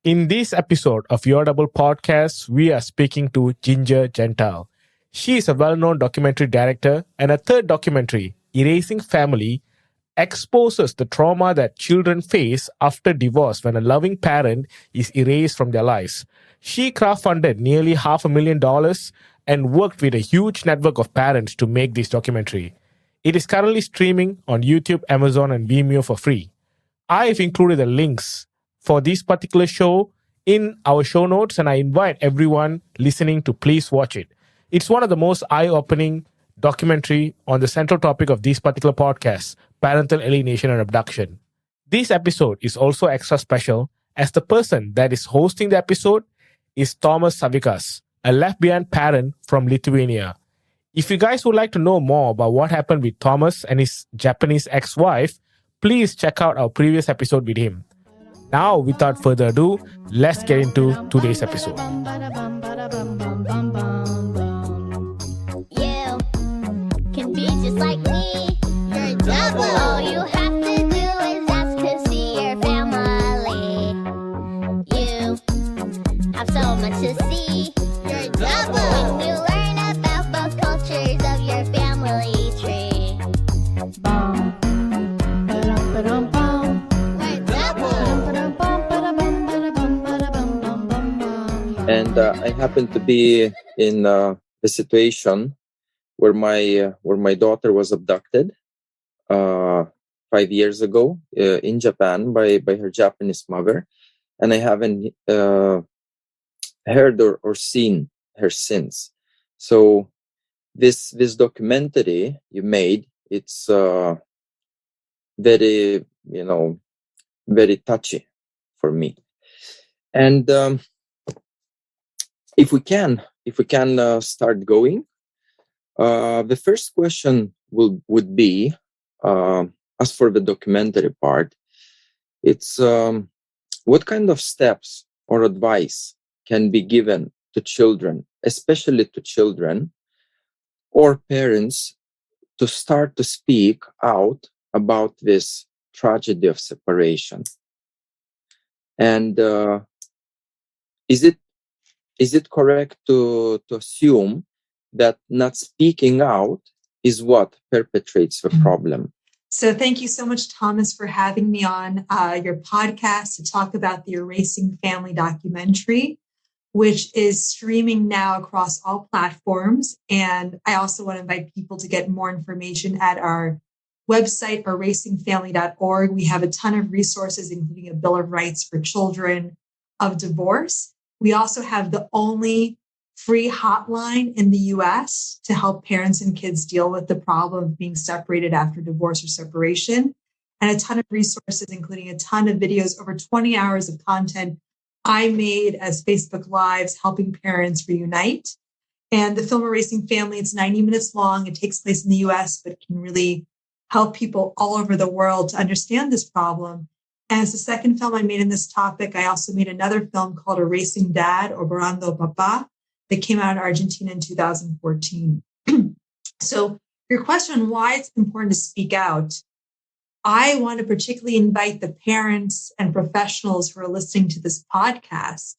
In this episode of Your Double Podcast, we are speaking to Ginger Gentile. She is a well-known documentary director, and a third documentary, Erasing Family, exposes the trauma that children face after divorce when a loving parent is erased from their lives. She crowdfunded nearly $500,000 and worked with a huge network of parents to make this documentary. It is currently streaming on YouTube, Amazon, and Vimeo for free. I've included the links for this particular show in our show notes, and I invite everyone listening to please watch it. It's one of the most eye-opening documentary on the central topic of this particular podcast, parental alienation and abduction. This episode is also extra special as the person that is hosting the episode is Thomas Savikas, a left-behind parent from Lithuania. If you guys would like to know more about what happened with Thomas and his Japanese ex-wife, please check out our previous episode with him. Now, without further ado, let's get into today's episode. You can be just like me. You're double. All you have to do is ask to see your family. You have so much to see. You're double. When you learn about both cultures of your family tree. And I happened to be in a situation where my daughter was abducted 5 years ago in Japan by her Japanese mother, and I haven't heard or seen her since. So this documentary you made, it's very very touchy for me. And if we can start going, the first question would be, as for the documentary part, it's what kind of steps or advice can be given to children, especially to children or parents, to start to speak out about this tragedy of separation. And is it correct to assume that not speaking out is what perpetrates the problem? So thank you so much, Thomas, for having me on your podcast to talk about the Erasing Family documentary, which is streaming now across all platforms. And I also want to invite people to get more information at our website, erasingfamily.org. We have a ton of resources, including a Bill of Rights for children of divorce. We also have the only free hotline in the U.S. to help parents and kids deal with the problem of being separated after divorce or separation, and a ton of resources, including a ton of videos, over 20 hours of content I made as Facebook Lives helping parents reunite. And the film Erasing Family, it's 90 minutes long. It takes place in the U.S., but it can really help people all over the world to understand this problem. And it's the second film I made in this topic. I also made another film called Erasing Dad or Borrando Papa that came out in Argentina in 2014. So your question on why it's important to speak out, I want to particularly invite the parents and professionals who are listening to this podcast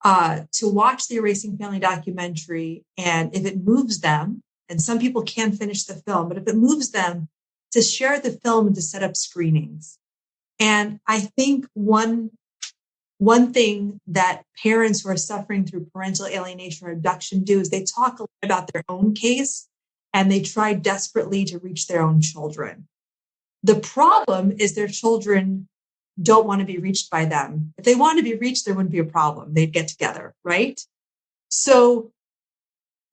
to watch the Erasing Family documentary. And if it moves them, and some people can't finish the film, but if it moves them, to share the film and to set up screenings. And I think one thing that parents who are suffering through parental alienation or abduction do is they talk a lot about their own case and they try desperately to reach their own children. The problem is their children don't want to be reached by them. If they want to be reached, there wouldn't be a problem. They'd get together, right? So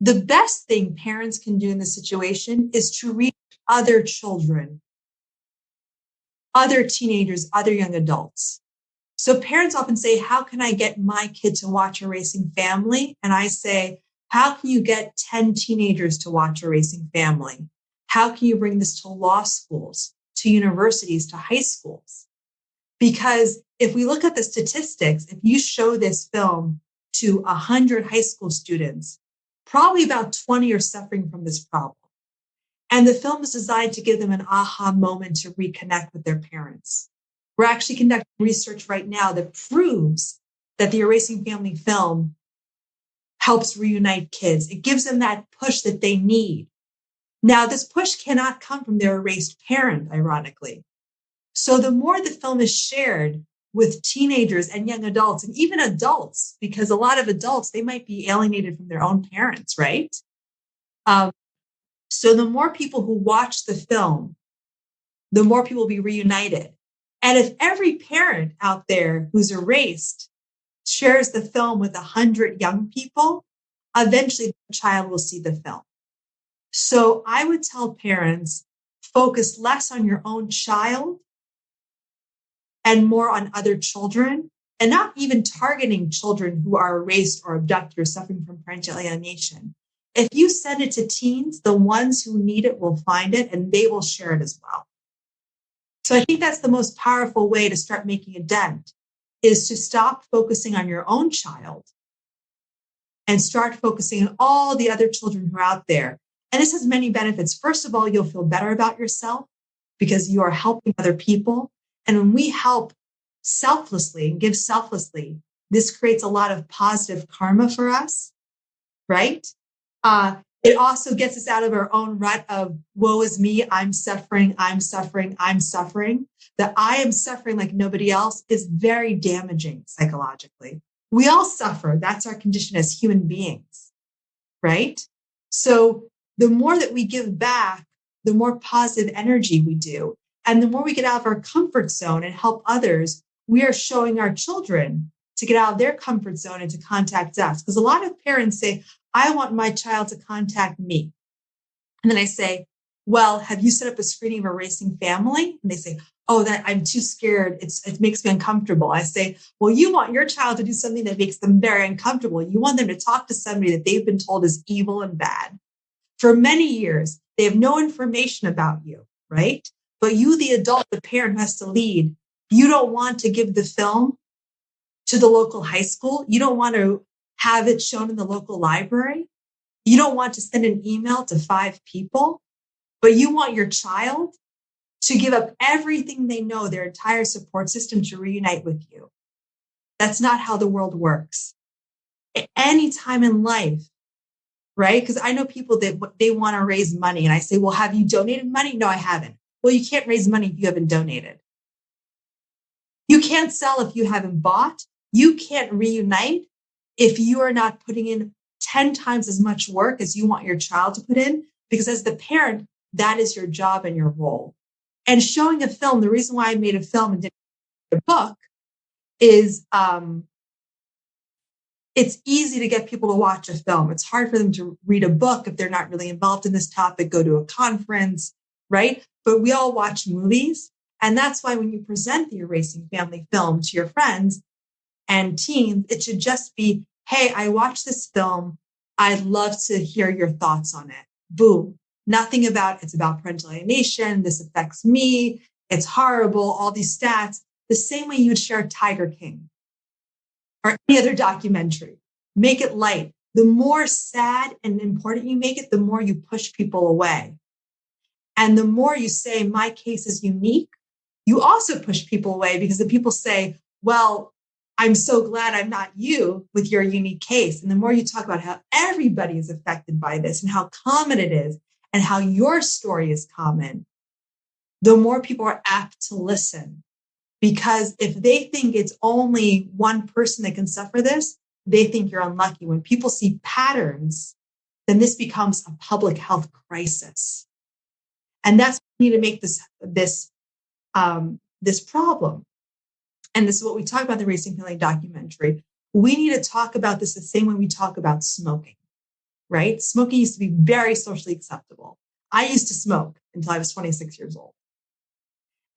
the best thing parents can do in this situation is to reach other children, other teenagers, other young adults. So parents often say, how can I get my kid to watch Erasing Family? And I say, how can you get 10 teenagers to watch Erasing Family? How can you bring this to law schools, to universities, to high schools? Because if we look at the statistics, if you show this film to 100 high school students, probably about 20 are suffering from this problem. And the film is designed to give them an aha moment to reconnect with their parents. We're actually conducting research right now that proves that the Erasing Family film helps reunite kids. It gives them that push that they need. Now, this push cannot come from their erased parent, ironically. So the more the film is shared with teenagers and young adults, and even adults, because a lot of adults, they might be alienated from their own parents, right? So the more people who watch the film, the more people will be reunited. And if every parent out there who's erased shares the film with 100 young people, eventually the child will see the film. So I would tell parents, focus less on your own child and more on other children, and not even targeting children who are erased or abducted or suffering from parental alienation. If you send it to teens, the ones who need it will find it and they will share it as well. So I think that's the most powerful way to start making a dent, is to stop focusing on your own child and start focusing on all the other children who are out there. And this has many benefits. First of all, you'll feel better about yourself because you are helping other people. And when we help selflessly and give selflessly, this creates a lot of positive karma for us, right? It also gets us out of our own rut of woe is me, I'm suffering, I'm suffering, I'm suffering. The I am suffering like nobody else is very damaging psychologically. We all suffer. That's our condition as human beings, right? So the more that we give back, the more positive energy we do. And the more we get out of our comfort zone and help others, we are showing our children to get out of their comfort zone and to contact us. Because a lot of parents say, I want my child to contact me. And then I say, well, have you set up a screening of Erasing Family? And they say, oh, that I'm too scared. It makes me uncomfortable. I say, well, you want your child to do something that makes them very uncomfortable. You want them to talk to somebody that they've been told is evil and bad. For many years, they have no information about you, right? But you, the adult, the parent who has to lead, you don't want to give the film to the local high school. You don't want to have it shown in the local library. You don't want to send an email to 5 people, but you want your child to give up everything they know, their entire support system, to reunite with you. That's not how the world works. At any time in life, right? Because I know people that they want to raise money. And I say, well, have you donated money? No, I haven't. Well, you can't raise money if you haven't donated. You can't sell if you haven't bought. You can't reunite if you are not putting in 10 times as much work as you want your child to put in. Because as the parent, that is your job and your role. And showing a film, the reason why I made a film and didn't make a book is it's easy to get people to watch a film. It's hard for them to read a book if they're not really involved in this topic, go to a conference, right? But we all watch movies. And that's why when you present the Erasing Family film to your friends and teens, it should just be, hey, I watched this film. I'd love to hear your thoughts on it. Boom. Nothing about, it's about parental alienation. This affects me. It's horrible. All these stats. The same way you would share Tiger King or any other documentary. Make it light. The more sad and important you make it, the more you push people away. And the more you say, my case is unique, you also push people away, because the people say, well, I'm so glad I'm not you with your unique case. And the more you talk about how everybody is affected by this and how common it is and how your story is common, the more people are apt to listen. Because if they think it's only one person that can suffer this, they think you're unlucky. When people see patterns, then this becomes a public health crisis. And that's what we need to make this problem. And this is what we talk about in the Erasing Family documentary. We need to talk about this the same way we talk about smoking, right? Smoking used to be very socially acceptable. I used to smoke until I was 26 years old.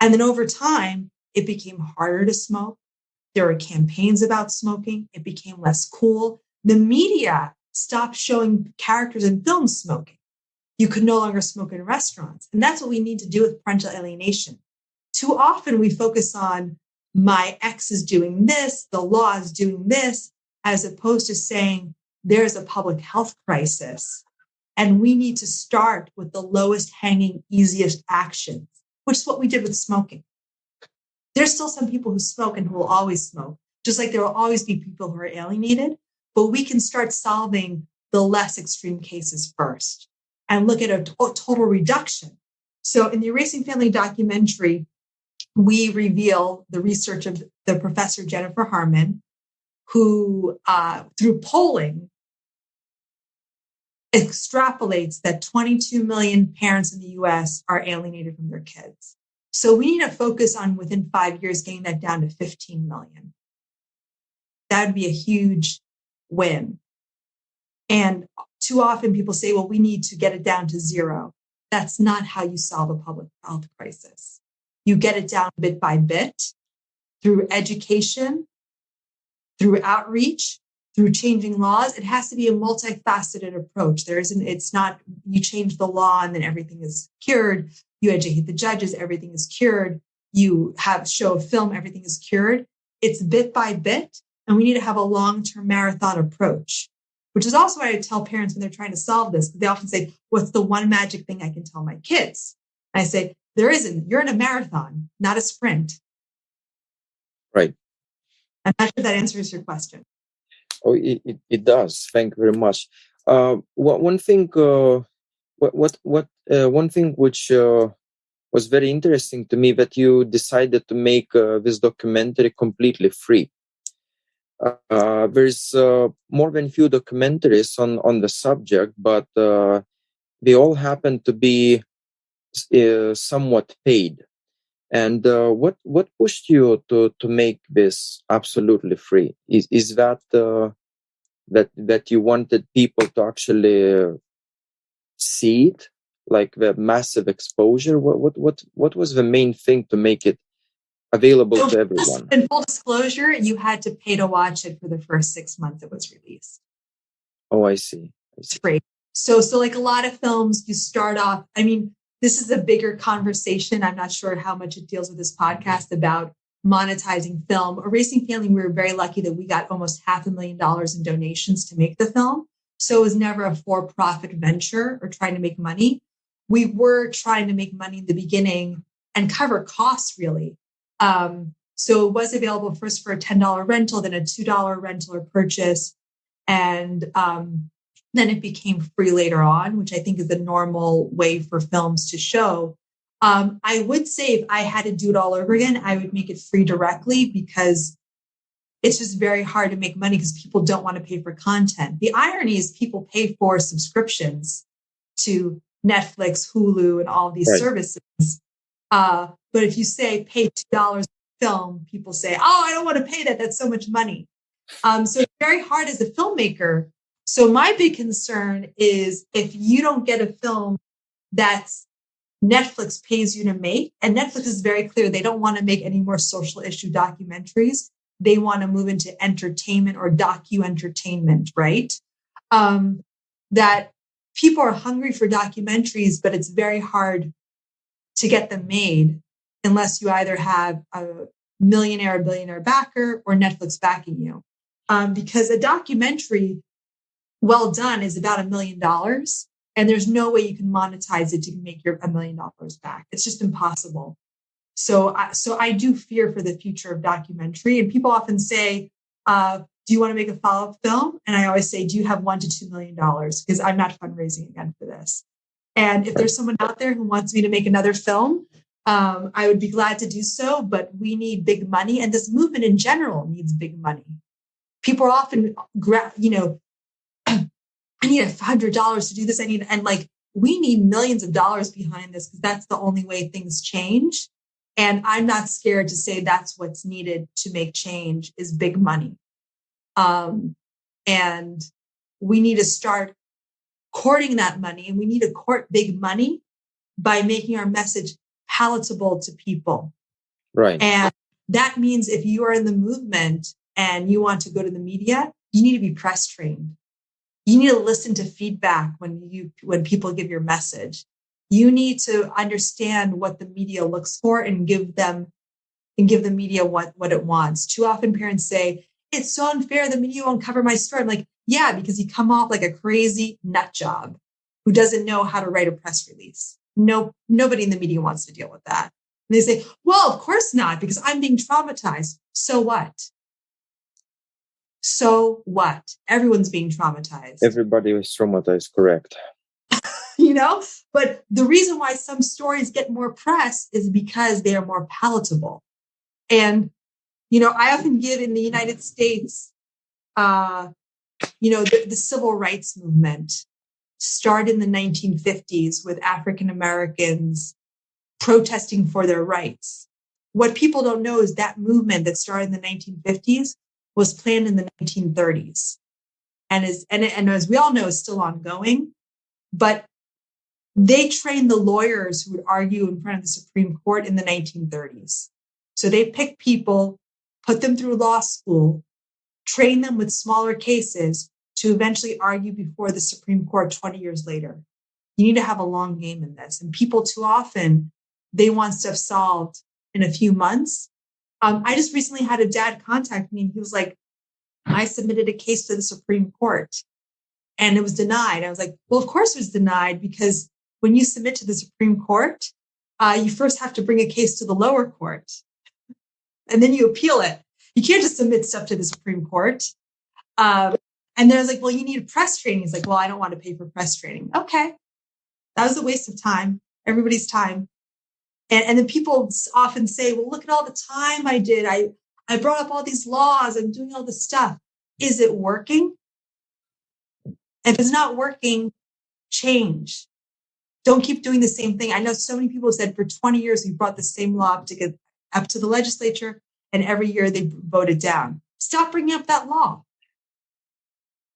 And then over time, it became harder to smoke. There were campaigns about smoking. It became less cool. The media stopped showing characters in films smoking. You could no longer smoke in restaurants. And that's what we need to do with parental alienation. Too often we focus on my ex is doing this, the law is doing this, as opposed to saying there's a public health crisis. And we need to start with the lowest hanging, easiest actions, which is what we did with smoking. There's still some people who smoke and who will always smoke, just like there will always be people who are alienated. But we can start solving the less extreme cases first and look at a total reduction. So in the Erasing Family documentary, we reveal the research of the professor Jennifer Harman, who through polling extrapolates that 22 million parents in the US are alienated from their kids. So we need to focus on within 5 years getting that down to 15 million. That would be a huge win. And too often people say, well, we need to get it down to zero. That's not how you solve a public health crisis. You get it down bit by bit through education, through outreach, through changing laws. It has to be a multifaceted approach. It's not you change the law and then everything is cured. You educate the judges, everything is cured. You show a film, everything is cured. It's bit by bit. And we need to have a long-term marathon approach, which is also what I tell parents when they're trying to solve this. They often say, what's the one magic thing I can tell my kids? And I say, there isn't. You're in a marathon, not a sprint. Right. I'm not sure that answers your question. Oh, it does. Thank you very much. One thing which was very interesting to me, that you decided to make this documentary completely free. There's more than few documentaries on the subject, but they all happen to be somewhat paid. And what pushed you to make this absolutely free? Is that that you wanted people to actually see it, like the massive exposure? What was the main thing to make it available to everyone? In full disclosure, you had to pay to watch it for the first 6 months it was released. Oh, I see. It's free. So like a lot of films, you start off, I mean, this is a bigger conversation. I'm not sure how much it deals with this podcast about monetizing film. Erasing Family, we were very lucky that we got almost $500,000 in donations to make the film. So it was never a for-profit venture or trying to make money. We were trying to make money in the beginning and cover costs, really. So it was available first for a $10 rental, then a $2 rental or purchase. And then it became free later on, which I think is the normal way for films to show. I would say if I had to do it all over again, I would make it free directly, because it's just very hard to make money because people don't want to pay for content. The irony is people pay for subscriptions to Netflix, Hulu, and all of these services. But if you say pay $2 a film, people say, oh, I don't want to pay that. That's so much money. So it's very hard as a filmmaker. So my big concern is if you don't get a film that's Netflix pays you to make, and Netflix is very clear, they don't want to make any more social issue documentaries. They want to move into entertainment or docu-entertainment, right? That people are hungry for documentaries, but it's very hard to get them made unless you either have a millionaire or billionaire backer or Netflix backing you. Because a documentary well done is about $1 million, and there's no way you can monetize it to make your $1 million back. It's just impossible. So I do fear for the future of documentary. And people often say, do you want to make a follow-up film? And I always say, do you have $1 to $2 million? Because I'm not fundraising again for this. And if there's someone out there who wants me to make another film, I would be glad to do so. But we need big money. And this movement in general needs big money. People are often, I need $100 to do this. We need millions of dollars behind this, because that's the only way things change. And I'm not scared to say that's what's needed to make change is big money. And we need to start courting that money, and we need to court big money by making our message palatable to people. Right. And that means if you are in the movement and you want to go to the media, you need to be press trained. You need to listen to feedback when people give your message. You need to understand what the media looks for and give the media what it wants. Too often parents say, it's so unfair, the media won't cover my story. I'm like, yeah, because you come off like a crazy nut job who doesn't know how to write a press release. No, nobody in the media wants to deal with that. And they say, well, of course not, because I'm being traumatized. So what? So what? Everyone's being traumatized. Everybody was traumatized, correct. But the reason why some stories get more press is because they are more palatable. And, I often give in the United States, the civil rights movement started in the 1950s with African Americans protesting for their rights. What people don't know is that movement that started in the 1950s was planned in the 1930s. And as we all know, is still ongoing. But they trained the lawyers who would argue in front of the Supreme Court in the 1930s. So they picked people, put them through law school, train them with smaller cases to eventually argue before the Supreme Court 20 years later. You need to have a long game in this. And people too often, they want stuff solved in a few months. I just recently had a dad contact me and he was like, I submitted a case to the Supreme Court and it was denied. I was like, well, of course it was denied, because when you submit to the Supreme Court, you first have to bring a case to the lower court and then you appeal it. You can't just submit stuff to the Supreme Court. And then I was like, well, you need a press training. He's like, well, I don't want to pay for press training. Okay. That was a waste of time, everybody's time. And then people often say, well, look at all the time I did. I brought up all these laws. I'm doing all this stuff. Is it working? If it's not working, change. Don't keep doing the same thing. I know so many people said for 20 years, we brought the same law up to the legislature, and every year they voted down. Stop bringing up that law.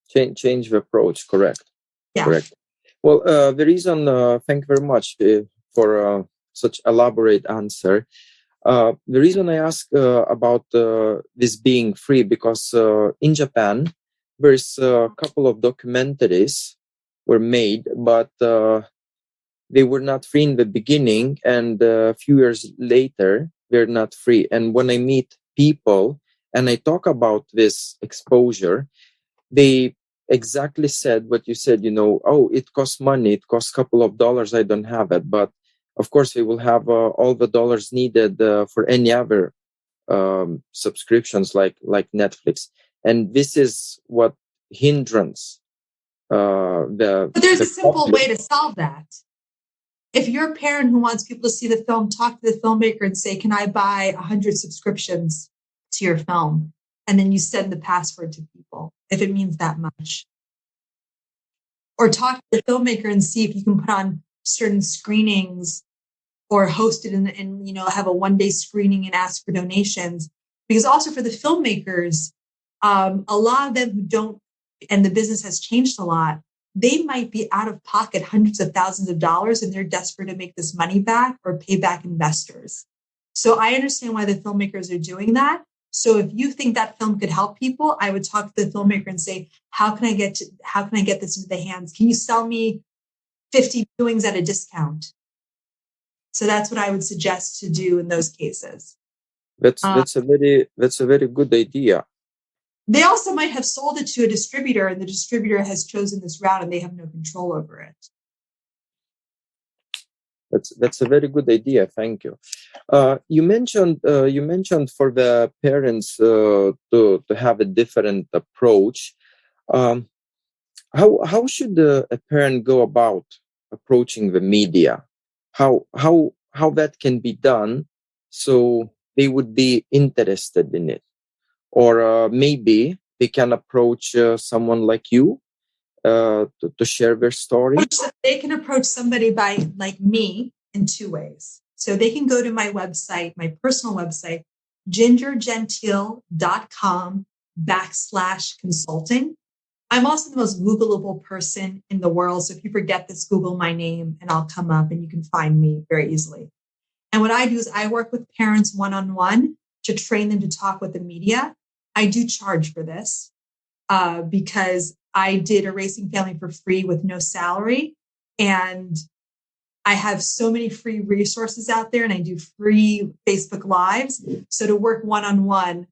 Change the approach, correct. Yeah. Correct. Well, the reason, thank you very much for such elaborate answer. The reason I ask about this being free, because in Japan, there's a couple of documentaries were made, but they were not free in the beginning, and a few years later, they're not free. And when I meet people and I talk about this exposure, they exactly said what you said, oh, it costs money, it costs a couple of dollars, I don't have it. But of course, we will have all the dollars needed for any other subscriptions like Netflix. And this is what hindrance But there's a simple way to solve that. If you're a parent who wants people to see the film, talk to the filmmaker and say, can I buy 100 subscriptions to your film? And then you send the password to people, if it means that much. Or talk to the filmmaker and see if you can put on certain screenings or host it and have a one-day screening and ask for donations. Because also for the filmmakers, a lot of them who don't, and the business has changed a lot, they might be out of pocket hundreds of thousands of dollars and they're desperate to make this money back or pay back investors. So I understand why the filmmakers are doing that. So if you think that film could help people, I would talk to the filmmaker and say, how can I get this into the hands? Can you sell me 50 viewings at a discount? So that's what I would suggest to do in those cases. That's a very good idea. They also might have sold it to a distributor and the distributor has chosen this route and they have no control over it. That's a very good idea. Thank you. You mentioned for the parents to have a different approach. How should a parent go about approaching the media? How that can be done so they would be interested in it, or maybe they can approach someone like you to share their story. They can approach somebody like me in two ways. So they can go to my website, my personal website, gingergentile.com/consulting. I'm also the most Googleable person in the world. So if you forget this, Google my name and I'll come up and you can find me very easily. And what I do is I work with parents one-on-one to train them to talk with the media. I do charge for this because I did Erasing Family for free with no salary. And I have so many free resources out there and I do free Facebook Lives. So to work one-on-one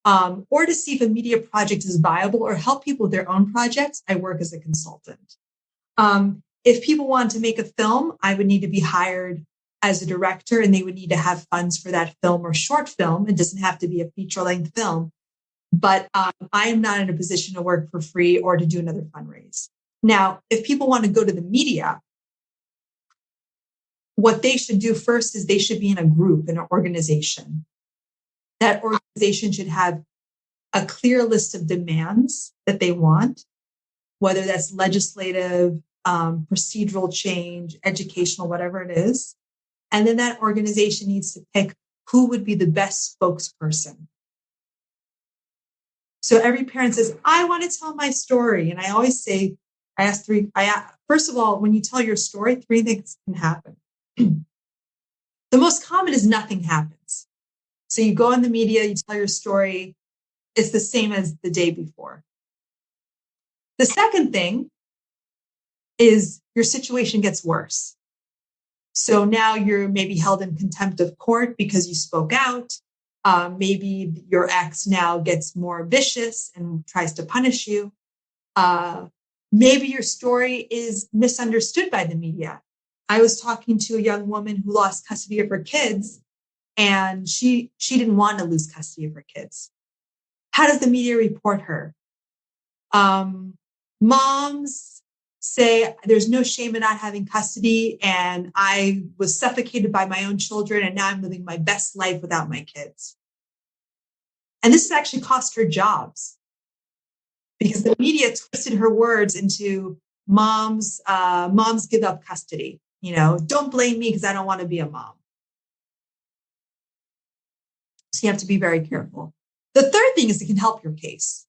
or to see if a media project is viable or help people with their own projects, I work as a consultant. If people want to make a film, I would need to be hired as a director, and they would need to have funds for that film or short film. It doesn't have to be a feature-length film. But I am not in a position to work for free or to do another fundraise. Now, if people want to go to the media, what they should do first is they should be in a group, in an organization. That organization should have a clear list of demands that they want, whether that's legislative, procedural change, educational, whatever it is. And then that organization needs to pick who would be the best spokesperson. So every parent says, I want to tell my story. And I always say, first of all, when you tell your story, 3 things can happen. The most common is nothing happens. So you go in the media, you tell your story, it's the same as the day before. The second thing is your situation gets worse. So now you're maybe held in contempt of court because you spoke out. Maybe your ex now gets more vicious and tries to punish you. Maybe your story is misunderstood by the media. I was talking to a young woman who lost custody of her kids, and she didn't want to lose custody of her kids. How does the media report her? Moms say there's no shame in not having custody, and I was suffocated by my own children, and now I'm living my best life without my kids. And this has actually cost her jobs because the media twisted her words into moms give up custody. Don't blame me because I don't want to be a mom. So you have to be very careful. The third thing is it can help your case.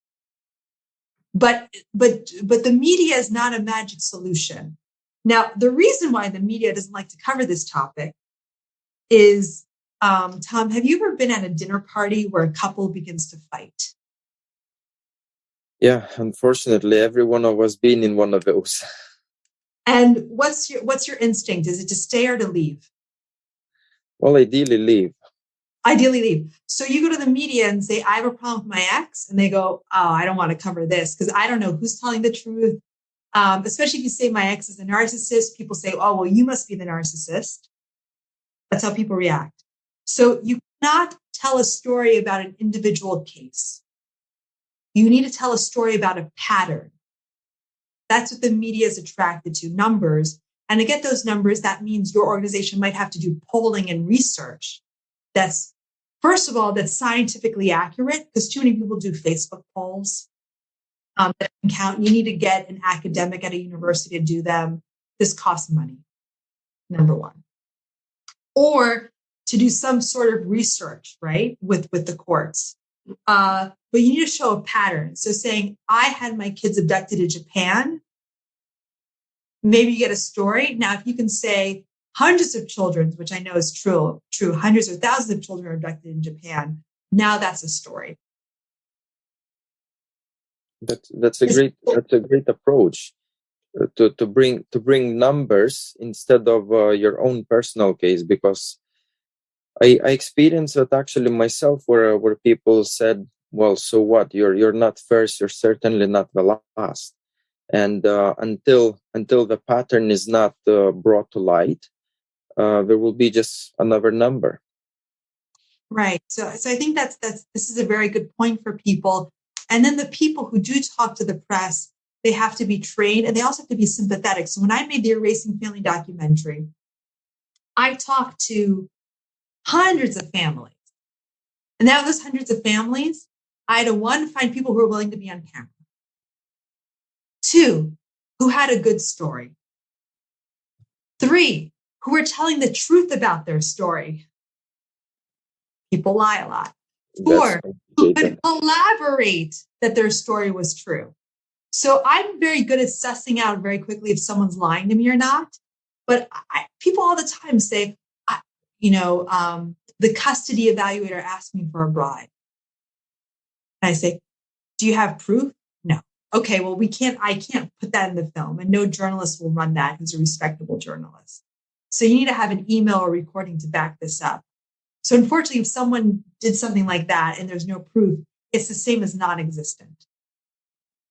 But the media is not a magic solution. Now, the reason why the media doesn't like to cover this topic is, Tom, have you ever been at a dinner party where a couple begins to fight? Yeah, unfortunately, every one of us been in one of those. And what's your instinct? Is it to stay or to leave? Well, ideally leave. Ideally leave. So you go to the media and say, I have a problem with my ex. And they go, oh, I don't want to cover this because I don't know who's telling the truth. Especially if you say my ex is a narcissist, people say, oh, well, you must be the narcissist. That's how people react. So you cannot tell a story about an individual case. You need to tell a story about a pattern. That's what the media is attracted to, numbers. And to get those numbers, that means your organization might have to do polling and research. That's, first of all, that's scientifically accurate because too many people do Facebook polls that can count. You need to get an academic at a university to do them. This costs money, number one. Or to do some sort of research, right, with the courts. But you need to show a pattern. So saying, I had my kids abducted in Japan, maybe you get a story. Now, if you can say hundreds of children, which I know is true, hundreds or thousands of children are abducted in Japan, now that's a story. That's a great approach to bring numbers instead of your own personal case, because I experienced it actually myself where people said, well, so what? You're not first, you're certainly not the last. And until the pattern is not brought to light, there will be just another number. Right. So I think this is a very good point for people. And then the people who do talk to the press, they have to be trained and they also have to be sympathetic. So when I made the Erasing Family documentary, I talked to hundreds of families. And out of those hundreds of families, I had to find people who were willing to be on camera. 2, who had a good story. 3, who were telling the truth about their story. People lie a lot. 4, who could collaborate that their story was true. So I'm very good at sussing out very quickly if someone's lying to me or not. But people all the time say, the custody evaluator asked me for a bribe. And I say, do you have proof? No. Okay, well, I can't put that in the film, and no journalist will run that who's a respectable journalist. So you need to have an email or recording to back this up. So unfortunately, if someone did something like that and there's no proof, it's the same as non-existent.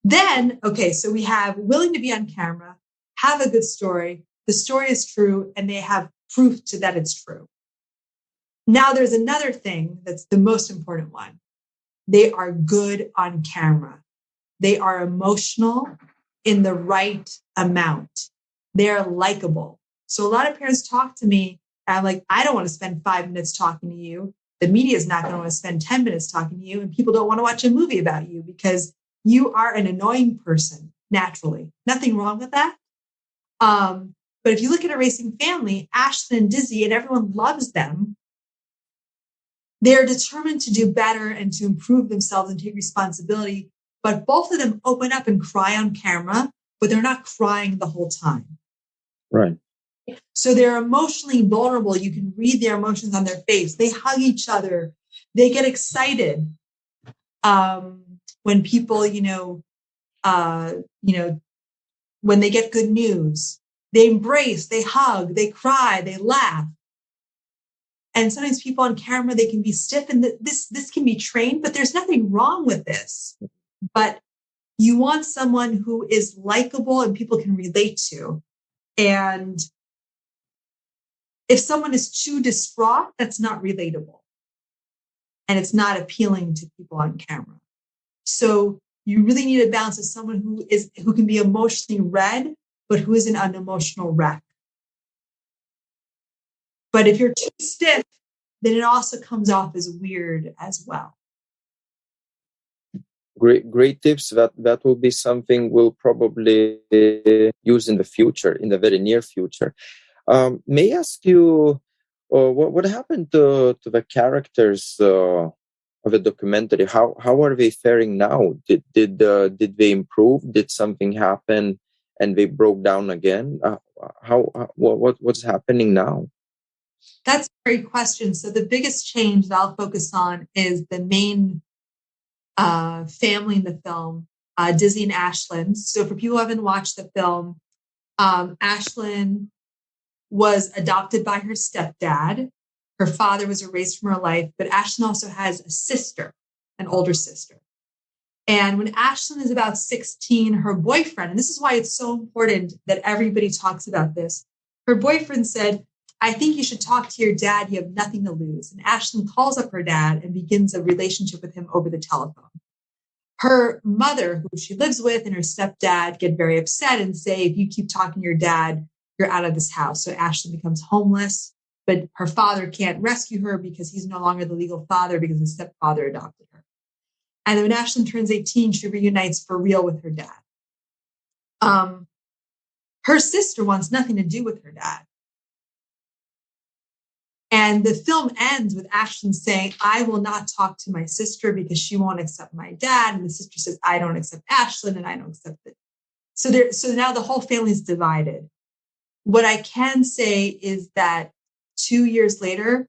Then, okay, so we have willing to be on camera, have a good story, the story is true, and they have proof to that it's true. Now there's another thing that's the most important one. They are good on camera. They are emotional in the right amount. They're likable. So a lot of parents talk to me, and I'm like, I don't want to spend 5 minutes talking to you. The media is not going to want to spend 10 minutes talking to you, and people don't want to watch a movie about you because you are an annoying person naturally. Nothing wrong with that. But if you look at Erasing Family, Ashlyn and Dizzy, and everyone loves them, they're determined to do better and to improve themselves and take responsibility. But both of them open up and cry on camera, but they're not crying the whole time. Right. So they're emotionally vulnerable. You can read their emotions on their face. They hug each other. They get excited when people, when they get good news. They embrace, they hug, they cry, they laugh. And sometimes people on camera, they can be stiff, and this can be trained, but there's nothing wrong with this. But you want someone who is likable and people can relate to. And if someone is too distraught, that's not relatable. And it's not appealing to people on camera. So you really need a balance of someone who can be emotionally read, but who isn't an emotional wreck. But if you're too stiff, then it also comes off as weird as well. Great tips. That will be something we'll probably use in the future, in the very near future. May I ask you, what happened to the characters of the documentary? How are they faring now? Did they improve? Did something happen and they broke down again? What's happening now? That's a great question. So the biggest change that I'll focus on is the main family in the film, Dizzy and Ashlyn. So for people who haven't watched the film, Ashlyn was adopted by her stepdad. Her father was erased from her life, but Ashlyn also has a sister, an older sister. And when Ashlyn is about 16, her boyfriend, and this is why it's so important that everybody talks about this, her boyfriend said, I think you should talk to your dad. You have nothing to lose. And Ashlyn calls up her dad and begins a relationship with him over the telephone. Her mother, who she lives with, and her stepdad get very upset and say, if you keep talking to your dad, you're out of this house. So Ashlyn becomes homeless, but her father can't rescue her because he's no longer the legal father because the stepfather adopted her. And then when Ashlyn turns 18, she reunites for real with her dad. Her sister wants nothing to do with her dad. And the film ends with Ashlyn saying, I will not talk to my sister because she won't accept my dad. And the sister says, I don't accept Ashlyn and I don't accept it. So now the whole family is divided. What I can say is that 2 years later,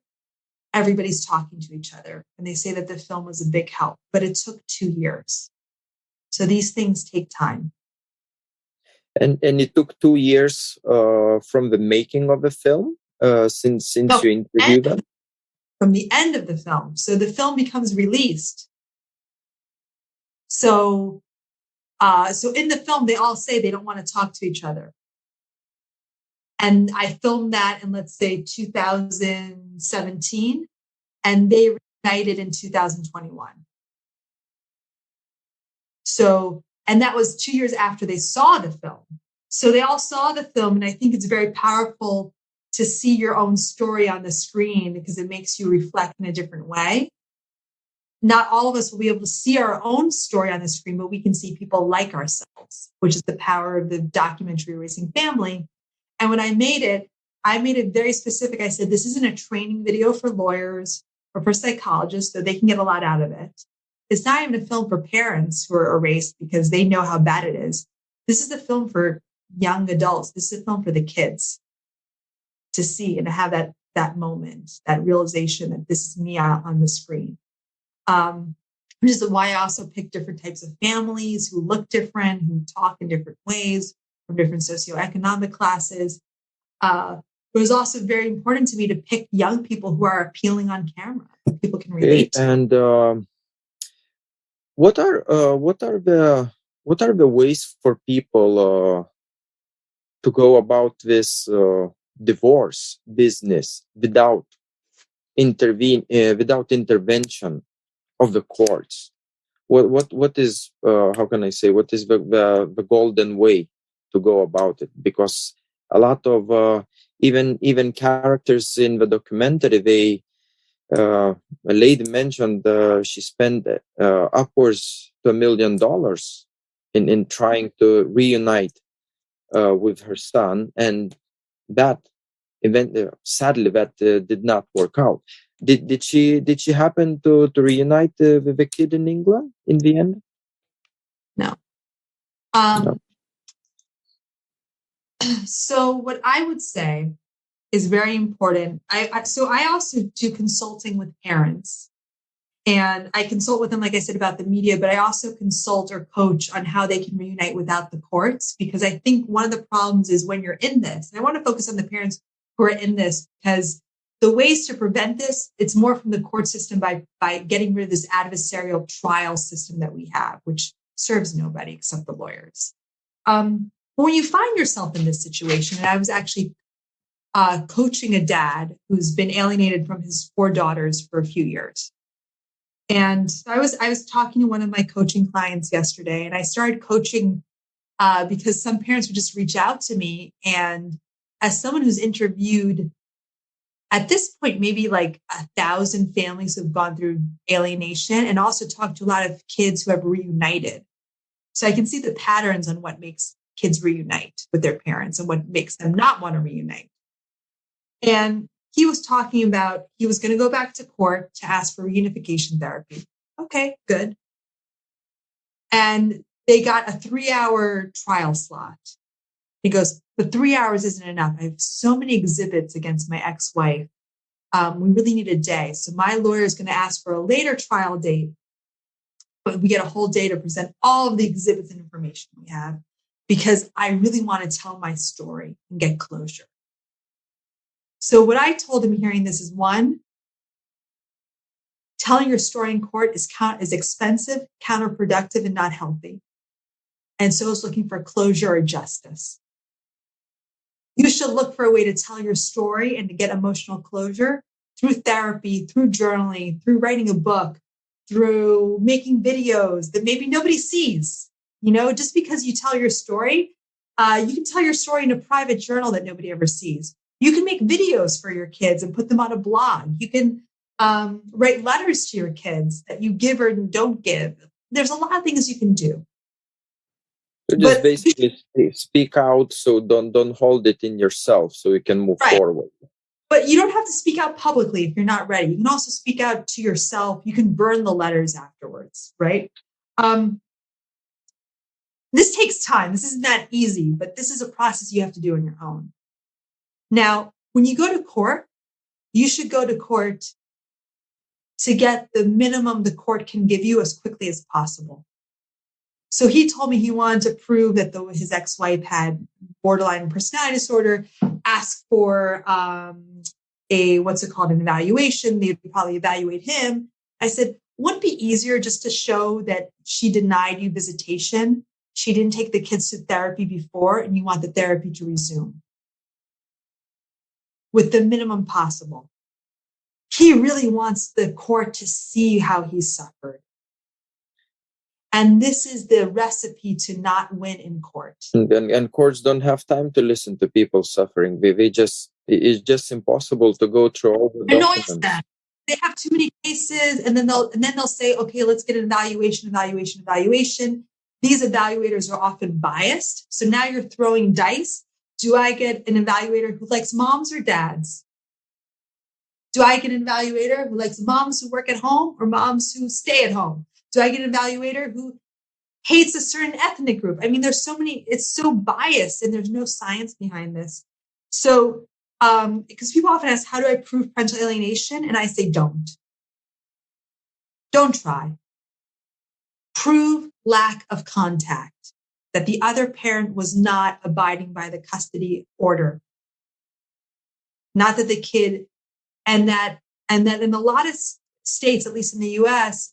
everybody's talking to each other. And they say that the film was a big help, but it took 2 years. So these things take time. And it took 2 years from the making of the film? Since you interviewed them? From the end of the film. So the film becomes released. So in the film, they all say they don't want to talk to each other. And I filmed that in, let's say, 2017, and they reunited in 2021. So, and that was 2 years after they saw the film. So they all saw the film, and I think it's very powerful to see your own story on the screen because it makes you reflect in a different way. Not all of us will be able to see our own story on the screen, but we can see people like ourselves, which is the power of the documentary Erasing Family. And when I made it very specific. I said, this isn't a training video for lawyers or for psychologists, so they can get a lot out of it. It's not even a film for parents who are erased because they know how bad it is. This is a film for young adults. This is a film for the kids to see and to have that moment, that realization that this is me out on the screen. Which is why I also pick different types of families who look different, who talk in different ways, from different socioeconomic classes. It was also very important to me to pick young people who are appealing on camera, who people can relate to. And what are the ways for people to go about this divorce business without intervention of the courts? What is how can I say, what is the golden way to go about it? Because a lot of even characters in the documentary, they a lady mentioned she spent upwards to $1 million in trying to reunite with her son, and that event sadly that did not work out. Did she happen to reunite with the kid in England in the end? No. No. So what I would say is very important. So I also do consulting with parents, and I consult with them, like I said, about the media, but I also consult or coach on how they can reunite without the courts, because I think one of the problems is when you're in this, and I want to focus on the parents who are in this, because the ways to prevent this, it's more from the court system by getting rid of this adversarial trial system that we have, which serves nobody except the lawyers. When you find yourself in this situation, and I was actually coaching a dad who's been alienated from his 4 daughters for a few years. And I was talking to one of my coaching clients yesterday, and I started coaching because some parents would just reach out to me. And as someone who's interviewed at this point, maybe like 1,000 families who've gone through alienation, and also talked to a lot of kids who have reunited. So I can see the patterns on what makes kids reunite with their parents and what makes them not want to reunite. And he was talking about he was going to go back to court to ask for reunification therapy. Okay, good. And they got a 3-hour trial slot. He goes, the 3 hours isn't enough. I have so many exhibits against my ex-wife. We really need a day. So my lawyer is going to ask for a later trial date, but we get a whole day to present all of the exhibits and information we have, because I really want to tell my story and get closure. So what I told him hearing this is, 1, telling your story in court is expensive, counterproductive, and not healthy. And so is looking for closure or justice. You should look for a way to tell your story and to get emotional closure through therapy, through journaling, through writing a book, through making videos that maybe nobody sees. You know, just because you tell your story, you can tell your story in a private journal that nobody ever sees. You can make videos for your kids and put them on a blog. You can write letters to your kids that you give or don't give. There's a lot of things you can do. So just basically speak out, so don't hold it in yourself, so you can move forward. But you don't have to speak out publicly if you're not ready. You can also speak out to yourself. You can burn the letters afterwards, right? This takes time. This isn't that easy, but this is a process you have to do on your own. Now, when you go to court, you should go to court to get the minimum the court can give you as quickly as possible. So he told me he wanted to prove that his ex-wife had borderline personality disorder, ask for an evaluation. They'd probably evaluate him. I said, wouldn't it be easier just to show that she denied you visitation? She didn't take the kids to therapy before, and you want the therapy to resume with the minimum possible. He really wants the court to see how he suffered. And this is the recipe to not win in court. And courts don't have time to listen to people suffering. It's just impossible to go through all the documents. Annoys them. They have too many cases, and then they'll say, okay, let's get an evaluation. These evaluators are often biased. So now you're throwing dice. Do I get an evaluator who likes moms or dads? Do I get an evaluator who likes moms who work at home or moms who stay at home? Do I get an evaluator who hates a certain ethnic group? I mean, there's so many, it's so biased, and there's no science behind this. So, because people often ask, how do I prove parental alienation? And I say, don't try. Prove lack of contact, that the other parent was not abiding by the custody order. Not that the kid, and that in a lot of states, at least in the US,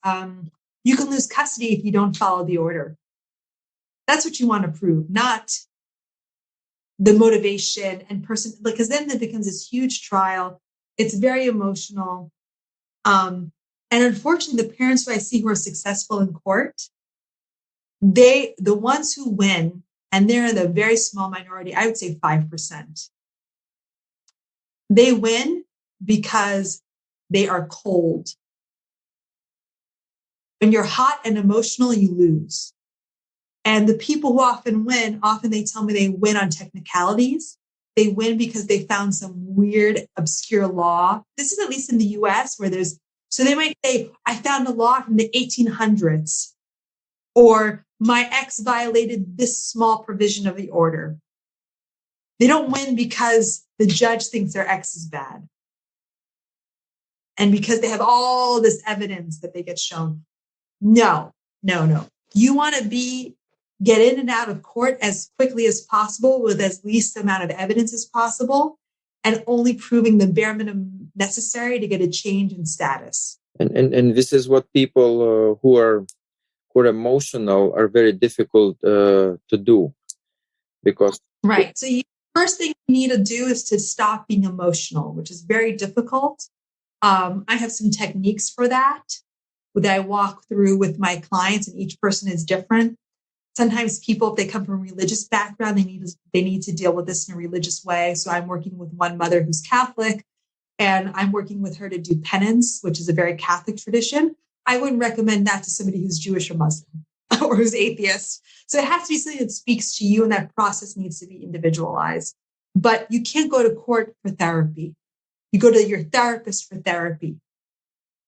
you can lose custody if you don't follow the order. That's what you want to prove, not the motivation and person, because then it becomes this huge trial. It's very emotional. And unfortunately, the parents who I see who are successful in court, the ones who win, and they're the very small minority, I would say 5%. They win because they are cold. When you're hot and emotional, you lose. And the people who often win, often they tell me they win on technicalities. They win because they found some weird, obscure law. This is at least in the US where so they might say, I found a law from the 1800s, or my ex violated this small provision of the order. They don't win because the judge thinks their ex is bad. And because they have all this evidence that they get shown. No. You want to get in and out of court as quickly as possible with as least amount of evidence as possible, and only proving the bare minimum necessary to get a change in status. And this is what people who are emotional are very difficult to do, because right. So first thing you need to do is to stop being emotional, which is very difficult. I have some techniques for that I walk through with my clients, and each person is different. Sometimes people, if they come from a religious background, they need to deal with this in a religious way. So I'm working with one mother who's Catholic, and I'm working with her to do penance, which is a very Catholic tradition. I wouldn't recommend that to somebody who's Jewish or Muslim or who's atheist. So it has to be something that speaks to you, and that process needs to be individualized. But you can't go to court for therapy. You go to your therapist for therapy,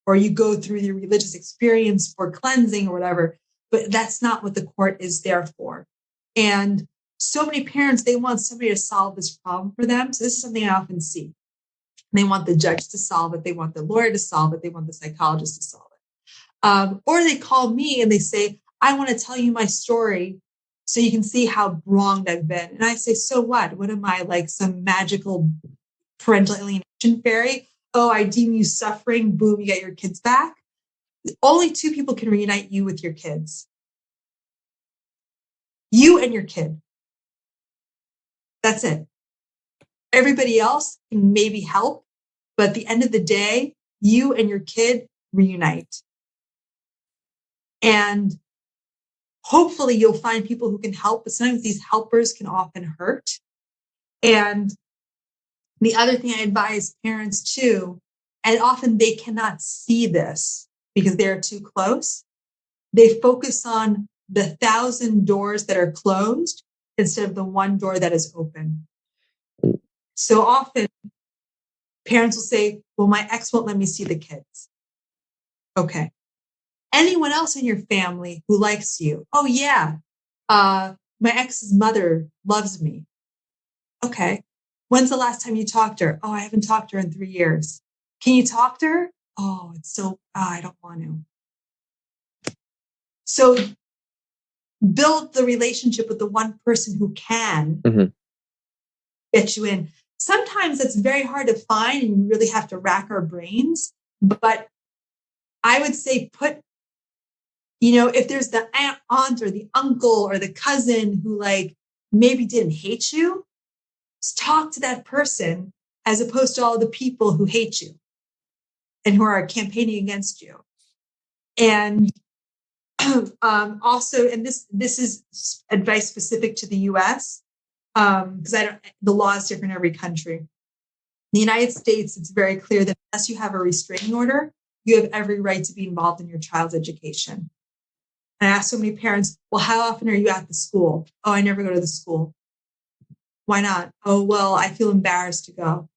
or you go through your religious experience for cleansing or whatever. But that's not what the court is there for. And so many parents, they want somebody to solve this problem for them. So this is something I often see. They want the judge to solve it. They want the lawyer to solve it. They want the psychologist to solve it. Or they call me and they say, I want to tell you my story so you can see how wronged I've been. And I say, so what? What am I, like some magical parental alienation fairy? Oh, I deem you suffering. Boom, you get your kids back. Only two people can reunite you with your kids. You and your kid. That's it. Everybody else can maybe help, but at the end of the day, you and your kid reunite. And hopefully you'll find people who can help, but sometimes these helpers can often hurt. And the other thing I advise parents too, and often they cannot see this because they're too close, they focus on the 1,000 doors that are closed instead of the one door that is open. So often parents will say, well, my ex won't let me see the kids. Okay. Anyone else in your family who likes you? Oh, yeah. My ex's mother loves me. Okay. When's the last time you talked to her? Oh, I haven't talked to her in 3 years. Can you talk to her? Oh, I don't want to. So build the relationship with the one person who can get you in. Sometimes it's very hard to find and you really have to rack our brains. But I would say if there's the aunt or the uncle or the cousin who maybe didn't hate you, just talk to that person as opposed to all the people who hate you and who are campaigning against you. And also, and this is advice specific to the US, because the law is different in every country. In the United States, it's very clear that unless you have a restraining order, you have every right to be involved in your child's education. And I ask so many parents, well, how often are you at the school? Oh, I never go to the school. Why not? Oh, well, I feel embarrassed to go.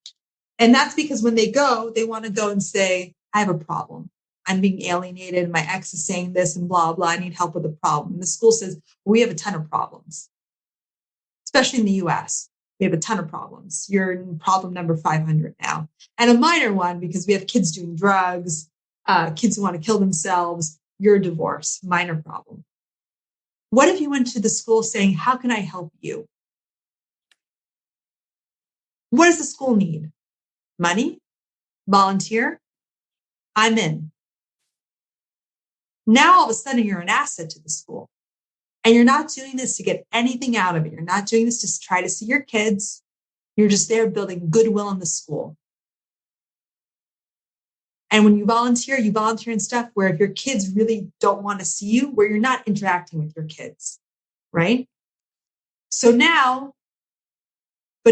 And that's because when they go, they want to go and say, I have a problem. I'm being alienated. My ex is saying this and blah, blah. I need help with the problem. And the school says, well, we have a ton of problems, especially in the US. We have a ton of problems. You're in problem number 500 now. And a minor one, because we have kids doing drugs, kids who want to kill themselves. You're a divorce, minor problem. What if you went to the school saying, how can I help you? What does the school need? Money? Volunteer? I'm in. Now, all of a sudden, you're an asset to the school. And you're not doing this to get anything out of it. You're not doing this to try to see your kids. You're just there building goodwill in the school. And when you volunteer in stuff where if your kids really don't want to see you, where you're not interacting with your kids, right? But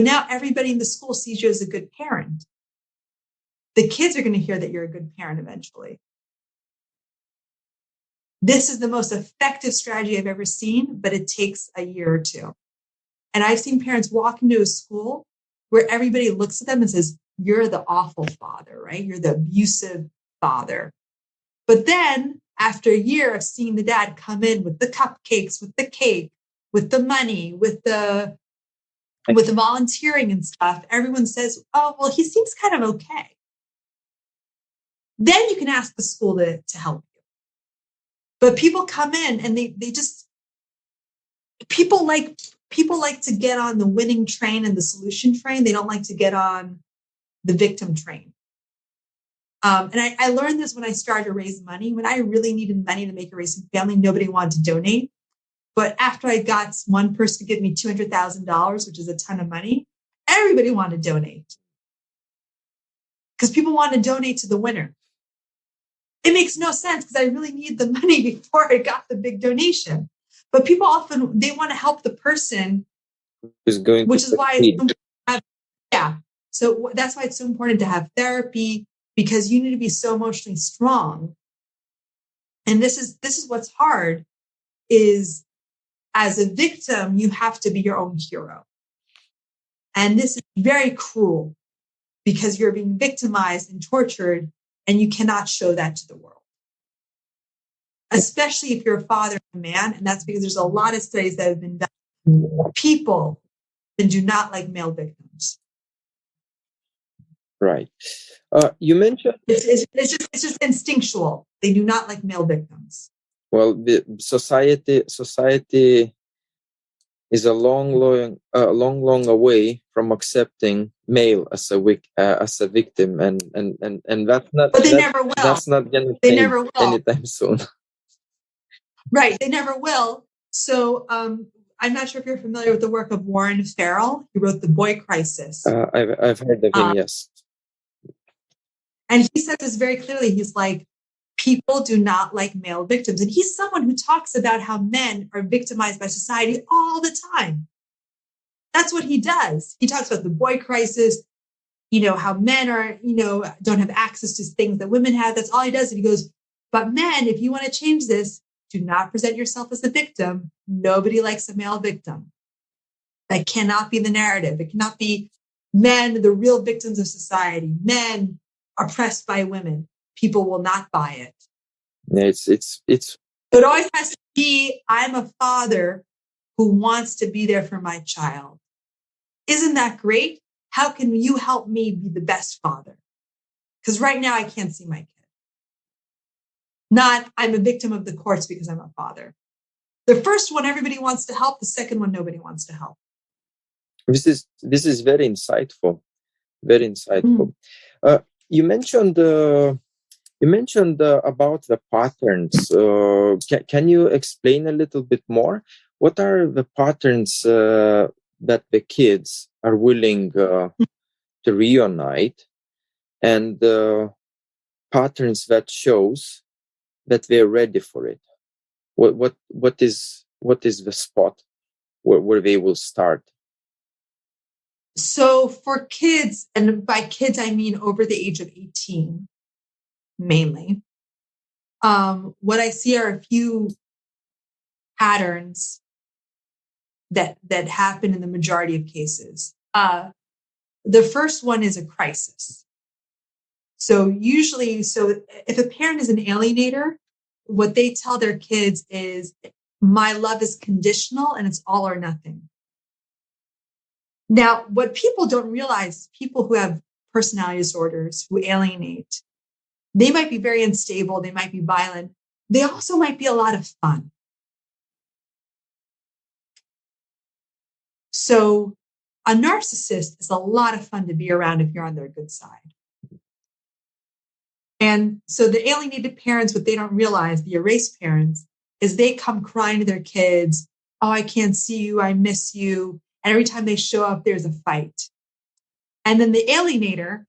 now everybody in the school sees you as a good parent. The kids are going to hear that you're a good parent eventually. This is the most effective strategy I've ever seen, but it takes a year or two. And I've seen parents walk into a school where everybody looks at them and says, you're the awful father, right? You're the abusive father. But then after a year of seeing the dad come in with the cupcakes, with the cake, with the money, with the volunteering and stuff, everyone says, oh, well, he seems kind of okay. Then you can ask the school to help you. But people come in and people like to get on the winning train and the solution train. They don't like to get on the victim train. And I learned this when I started to raise money. When I really needed money to make a racing family, nobody wanted to donate. But after I got one person to give me $200,000, which is a ton of money, everybody wanted to donate. Because people want to donate to the winner. It makes no sense because I really need the money before I got the big donation. But people often, they want to help the person, which is why so that's why it's so important to have therapy, because you need to be so emotionally strong. And this is what's hard is as a victim, you have to be your own hero. And this is very cruel because you're being victimized and tortured and you cannot show that to the world. Especially if you're a father and a man. And that's because there's a lot of studies that have been done. People that do not like male victims. Right. You mentioned it's just instinctual. They do not like male victims. Well, the society is a long way from accepting male as a victim, and that's not. But they never will. That's not going to change anytime soon. Right, they never will. So I'm not sure if you're familiar with the work of Warren Farrell. He wrote The Boy Crisis. I've heard of him. Yes. And he says this very clearly. He's like, people do not like male victims. And he's someone who talks about how men are victimized by society all the time. That's what he does. He talks about the boy crisis, how men are, don't have access to things that women have. That's all he does. And he goes, but men, if you want to change this, do not present yourself as a victim. Nobody likes a male victim. That cannot be the narrative. It cannot be men, the real victims of society, men oppressed by women. People will not buy it. Yeah, it's. It always has to be, I'm a father who wants to be there for my child. Isn't that great? How can you help me be the best father? Because right now I can't see my kid. Not, I'm a victim of the courts because I'm a father. The first one, everybody wants to help. The second one, nobody wants to help. This is very insightful. Very insightful. You mentioned about the patterns. Can you explain a little bit more? What are the patterns that the kids are willing to reunite, and patterns that shows that they're ready for it? What is the spot where they will start? So for kids, and by kids I mean over the age of 18, mainly, what I see are a few patterns that happen in the majority of cases. The first one is a crisis. So if a parent is an alienator, what they tell their kids is, my love is conditional and it's all or nothing. Now, what people don't realize, people who have personality disorders, who alienate, they might be very unstable, they might be violent, they also might be a lot of fun. So a narcissist is a lot of fun to be around if you're on their good side. And so the alienated parents, what they don't realize, the erased parents, is they come crying to their kids, oh, I can't see you, I miss you. And every time they show up, there's a fight. And then the alienator,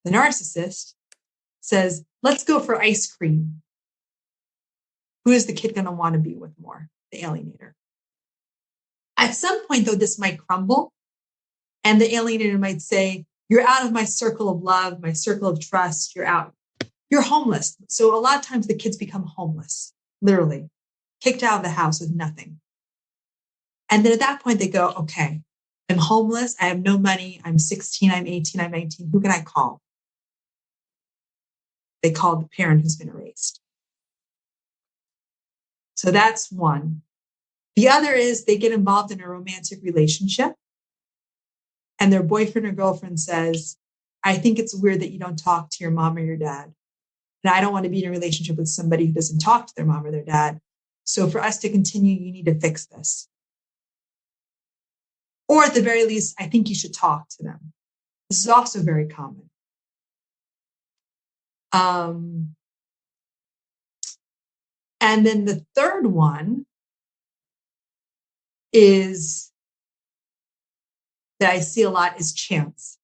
the narcissist, says, let's go for ice cream. Who is the kid going to want to be with more? The alienator. At some point, though, this might crumble. And the alienator might say, you're out of my circle of love, my circle of trust. You're out. You're homeless. So a lot of times the kids become homeless, literally, kicked out of the house with nothing. And then at that point, they go, okay, I'm homeless. I have no money. I'm 16, I'm 18, I'm 19. Who can I call? They call the parent who's been erased. So that's one. The other is they get involved in a romantic relationship and their boyfriend or girlfriend says, I think it's weird that you don't talk to your mom or your dad. And I don't want to be in a relationship with somebody who doesn't talk to their mom or their dad. So for us to continue, you need to fix this. Or at the very least, I think you should talk to them. This is also very common. And then the third one is that I see a lot is chance.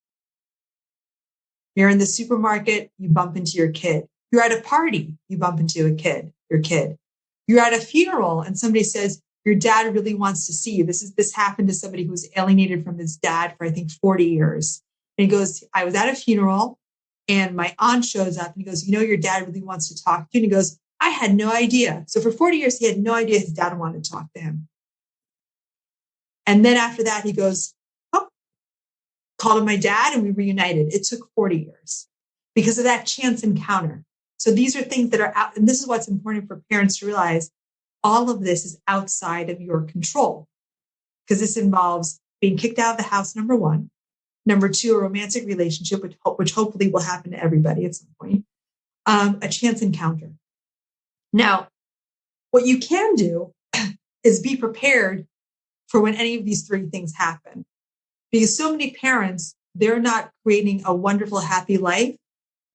You're in the supermarket, you bump into your kid. You're at a party, you bump into your kid. You're at a funeral and somebody says, your dad really wants to see you. This happened to somebody who was alienated from his dad for, I think, 40 years. And he goes, I was at a funeral and my aunt shows up and he goes, your dad really wants to talk to you. And he goes, I had no idea. So for 40 years, he had no idea his dad wanted to talk to him. And then after that, he goes, called him my dad and we reunited. It took 40 years because of that chance encounter. So these are things that are out. And this is what's important for parents to realize. All of this is outside of your control because this involves being kicked out of the house, number one. Number two, a romantic relationship, which hopefully will happen to everybody at some point. A chance encounter. Now, what you can do is be prepared for when any of these three things happen. Because so many parents, they're not creating a wonderful, happy life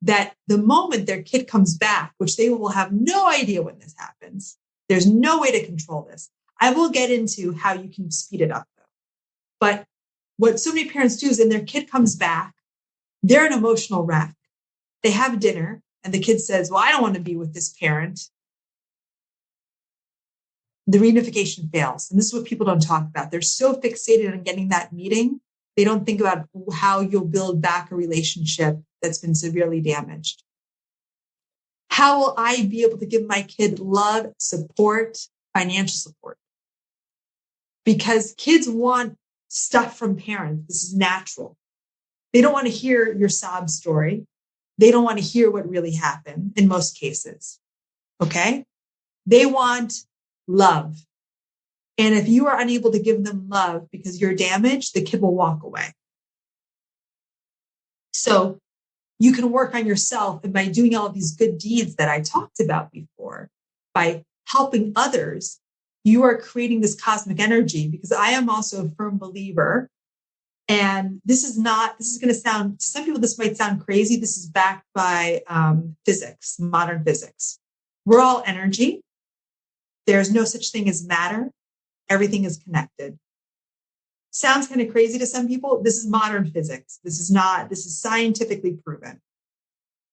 that the moment their kid comes back, which they will have no idea when this happens, there's no way to control this. I will get into how you can speed it up, though. But what so many parents do is when their kid comes back, they're an emotional wreck. They have dinner and the kid says, well, I don't want to be with this parent. The reunification fails. And this is what people don't talk about. They're so fixated on getting that meeting. They don't think about how you'll build back a relationship that's been severely damaged. How will I be able to give my kid love, support, financial support? Because kids want stuff from parents. This is natural. They don't want to hear your sob story. They don't want to hear what really happened in most cases. Okay? They want love. And if you are unable to give them love because you're damaged, the kid will walk away. So you can work on yourself, and by doing all of these good deeds that I talked about before, by helping others, you are creating this cosmic energy. Because I am also a firm believer, and this is going to sound, to some people, this might sound crazy. This is backed by physics, modern physics. We're all energy. There's no such thing as matter. Everything is connected. Sounds kind of crazy to some people. This is modern physics. This is scientifically proven.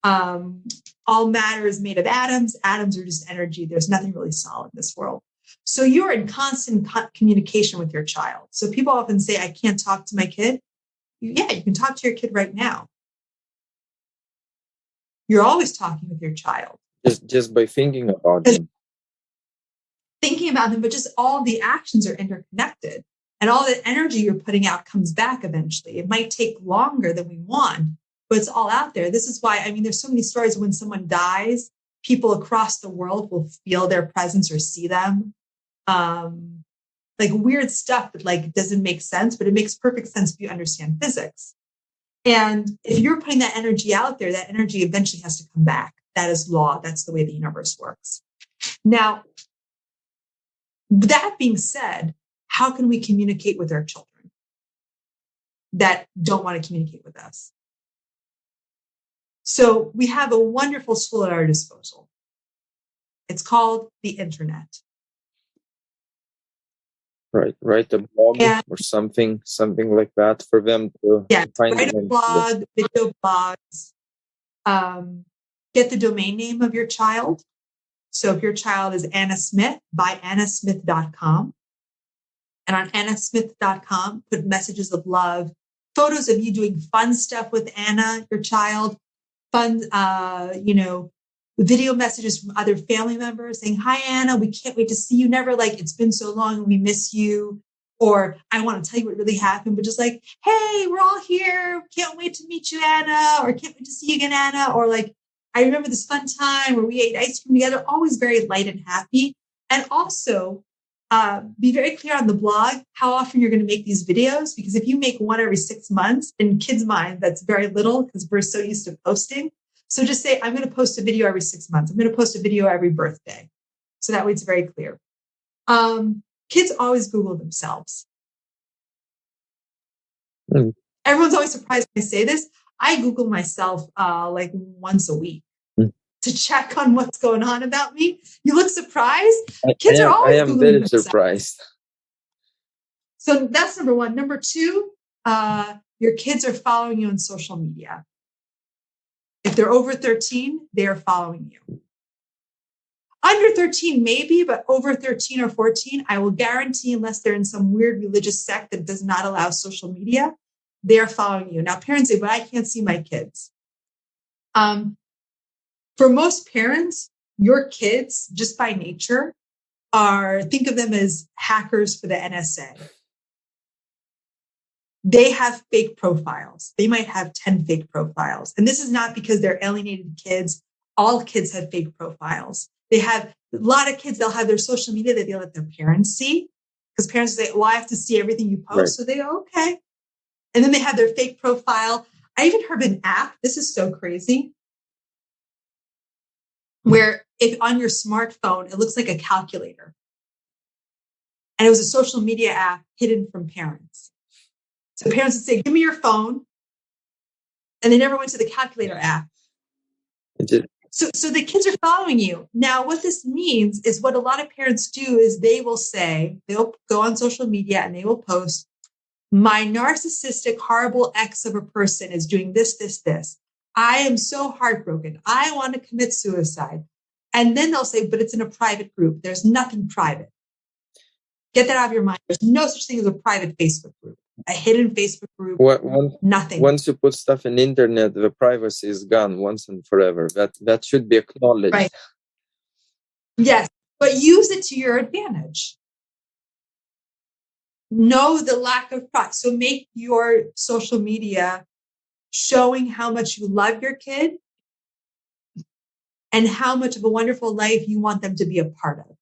All matter is made of atoms. Atoms are just energy. There's nothing really solid in this world. So you're in constant communication with your child. So people often say, I can't talk to my kid. Yeah, you can talk to your kid right now. You're always talking with your child. Just by thinking about them. Thinking about them, but just all the actions are interconnected. And all the energy you're putting out comes back eventually. It might take longer than we want, but it's all out there. This is why, there's so many stories when someone dies, people across the world will feel their presence or see them. Like weird stuff that doesn't make sense, but it makes perfect sense if you understand physics. And if you're putting that energy out there, that energy eventually has to come back. That is law. That's the way the universe works. Now, that being said, how can we communicate with our children that don't want to communicate with us? So we have a wonderful tool at our disposal. It's called the internet. Right. Write a blog And or something like that for them to find write a them. blog, video blogs, get the domain name of your child. So if your child is Anna Smith, buy annasmith.com. And on annasmith.com, put messages of love, photos of you doing fun stuff with Anna, your child, fun, video messages from other family members saying, hi, Anna, we can't wait to see you. Never like, it's been so long and we miss you. Or I want to tell you what really happened, but just like, hey, we're all here. Can't wait to meet you, Anna, or can't wait to see you again, Anna. Or like, I remember this fun time where we ate ice cream together, always very light and happy. And also be very clear on the blog how often you're going to make these videos, because if you make one every 6 months, in kids' mind, that's very little because we're so used to posting. So just say, I'm going to post a video every 6 months. I'm going to post a video every birthday. So that way it's very clear. Kids always Google themselves. Everyone's always surprised when I say this. I Google myself like once a week to check on what's going on about me. You look surprised. Kids are always Googling very themselves. surprised. So that's number one. Number two, your kids are following you on social media. If they're over 13, they are following you. Under 13, maybe, but over 13 or 14, I will guarantee, unless they're in some weird religious sect that does not allow social media, they're following you. Now, parents say, but I can't see my kids. For most parents, your kids, just by nature, think of them as hackers for the NSA. They have fake profiles. They might have 10 fake profiles. And this is not because they're alienated kids. All kids have fake profiles. They have a lot of kids, they'll have their social media that they'll let their parents see, because parents say, well, I have to see everything you post. Right. So they go, okay. And then they have their fake profile. I even heard of an app. This is so crazy. Where if on your smartphone, it looks like a calculator. And it was a social media app hidden from parents. So parents would say, give me your phone. And they never went to the calculator app. So the kids are following you. Now, what this means is what a lot of parents do is they'll go on social media and they will post, my narcissistic, horrible ex of a person is doing this, this, this. I am so heartbroken. I want to commit suicide. And then they'll say, but it's in a private group. There's nothing private. Get that out of your mind. There's no such thing as a private Facebook group, a hidden Facebook group, nothing. Once you put stuff in the internet, the privacy is gone once and forever. That should be acknowledged. Right. Yes, but use it to your advantage. Know the lack of trust. So make your social media showing how much you love your kid and how much of a wonderful life you want them to be a part of.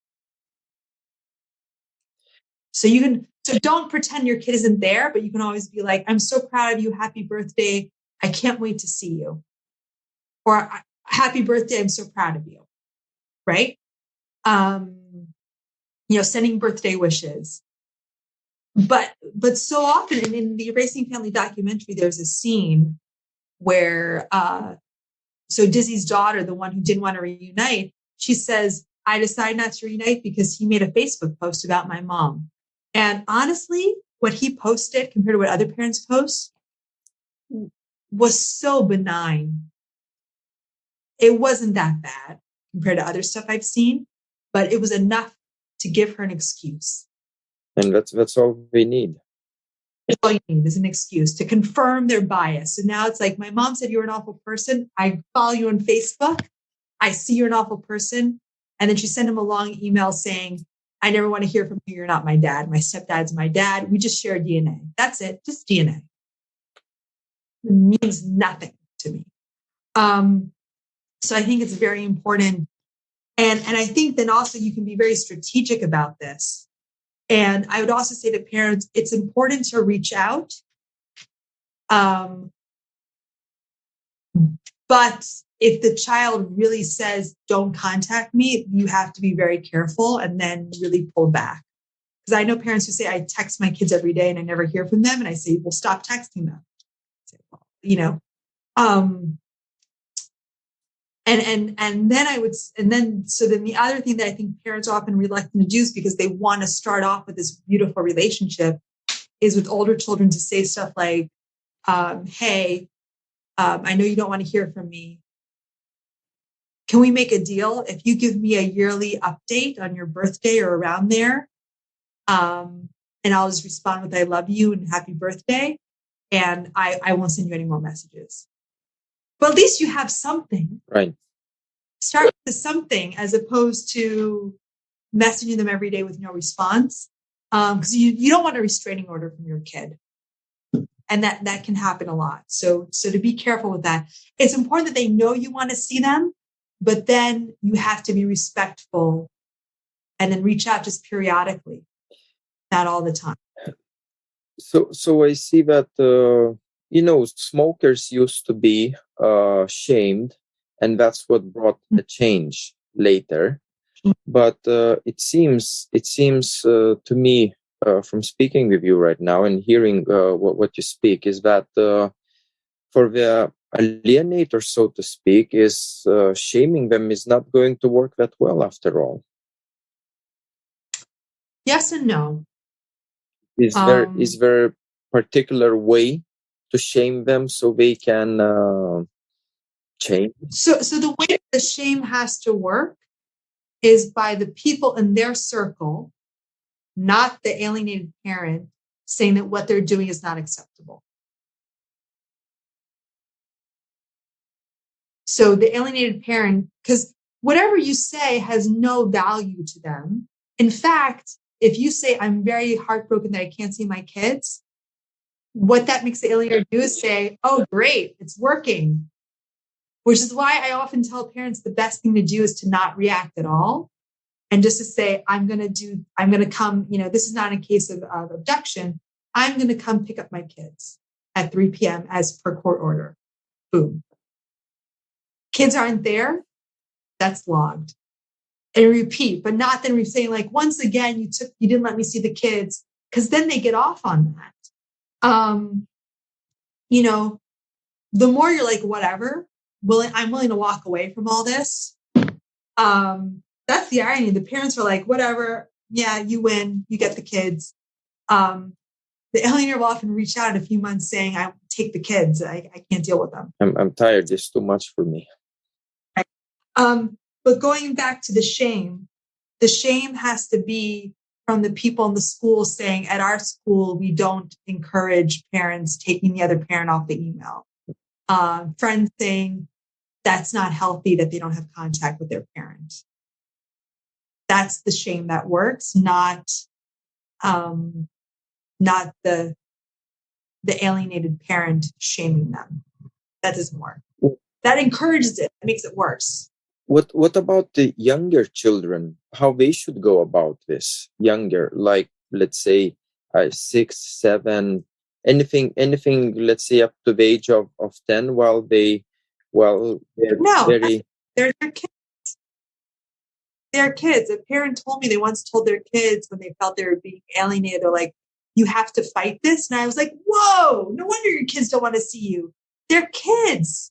So don't pretend your kid isn't there, but you can always be like, I'm so proud of you. Happy birthday. I can't wait to see you. Or happy birthday. I'm so proud of you. Right. Sending birthday wishes. But so often, and in the Erasing Family documentary, there's a scene where, so Dizzy's daughter, the one who didn't want to reunite, she says, I decided not to reunite because he made a Facebook post about my mom. And honestly, what he posted compared to what other parents post was so benign. It wasn't that bad compared to other stuff I've seen, but it was enough to give her an excuse. And that's all we need. That's all you need is an excuse to confirm their bias. So now it's like, my mom said you're an awful person. I follow you on Facebook. I see you're an awful person. And then she sent him a long email saying, I never want to hear from you. You're not my dad. My stepdad's my dad. We just share DNA. That's it. Just DNA. It means nothing to me. So I think it's very important. And I think then also you can be very strategic about this. And I would also say to parents, it's important to reach out. But if the child really says, don't contact me, you have to be very careful and then really pull back. Because I know parents who say, I text my kids every day and I never hear from them. And I say, well, stop texting them. I say, well, And then so then the other thing that I think parents are often reluctant to do is because they want to start off with this beautiful relationship is with older children to say stuff like, hey, I know you don't want to hear from me. Can we make a deal? If you give me a yearly update on your birthday or around there, and I'll just respond with I love you and happy birthday, and I won't send you any more messages. But at least you have something. Right. Start with something as opposed to messaging them every day with no response. Because you don't want a restraining order from your kid. And that can happen a lot. So to be careful with that. It's important that they know you want to see them, but then you have to be respectful and then reach out just periodically, not all the time. So I see that smokers used to be shamed, and that's what brought the change later. But it seems to me, from speaking with you right now and hearing what you speak, is that for the alienator, so to speak, is shaming them is not going to work that well after all. Yes and no. Is there a particular way to shame them so they can change? So the way the shame has to work is by the people in their circle, not the alienated parent, saying that what they're doing is not acceptable. So the alienated parent, because whatever you say has no value to them. In fact, if you say, I'm very heartbroken that I can't see my kids, what that makes the alienator do is say, oh, great, it's working. Which is why I often tell parents the best thing to do is to not react at all. And just to say, I'm going to come, this is not a case of abduction. I'm going to come pick up my kids at 3 p.m. as per court order. Boom. Kids aren't there. That's logged. And repeat, but not then saying like, once again, you didn't let me see the kids, because then they get off on that. The more you're like, whatever, I'm willing to walk away from all this. That's the irony. The parents are like, whatever. Yeah, you win. You get the kids. The alienator will often reach out in a few months saying, I take the kids. I can't deal with them. I'm tired. It's too much for me. Right. But going back to the shame has to be from the people in the school saying, at our school, we don't encourage parents taking the other parent off the email. Friends saying that's not healthy, that they don't have contact with their parent. That's the shame that works, not the alienated parent shaming them. That doesn't work. That encourages it. It makes it worse. What about the younger children? How they should go about this? Younger, like let's say 6, 7, anything. Let's say up to the age of 10, while they're their kids. They're kids. A parent told me they once told their kids when they felt they were being alienated, they're like, you have to fight this. And I was like, whoa, no wonder your kids don't want to see you. They're kids.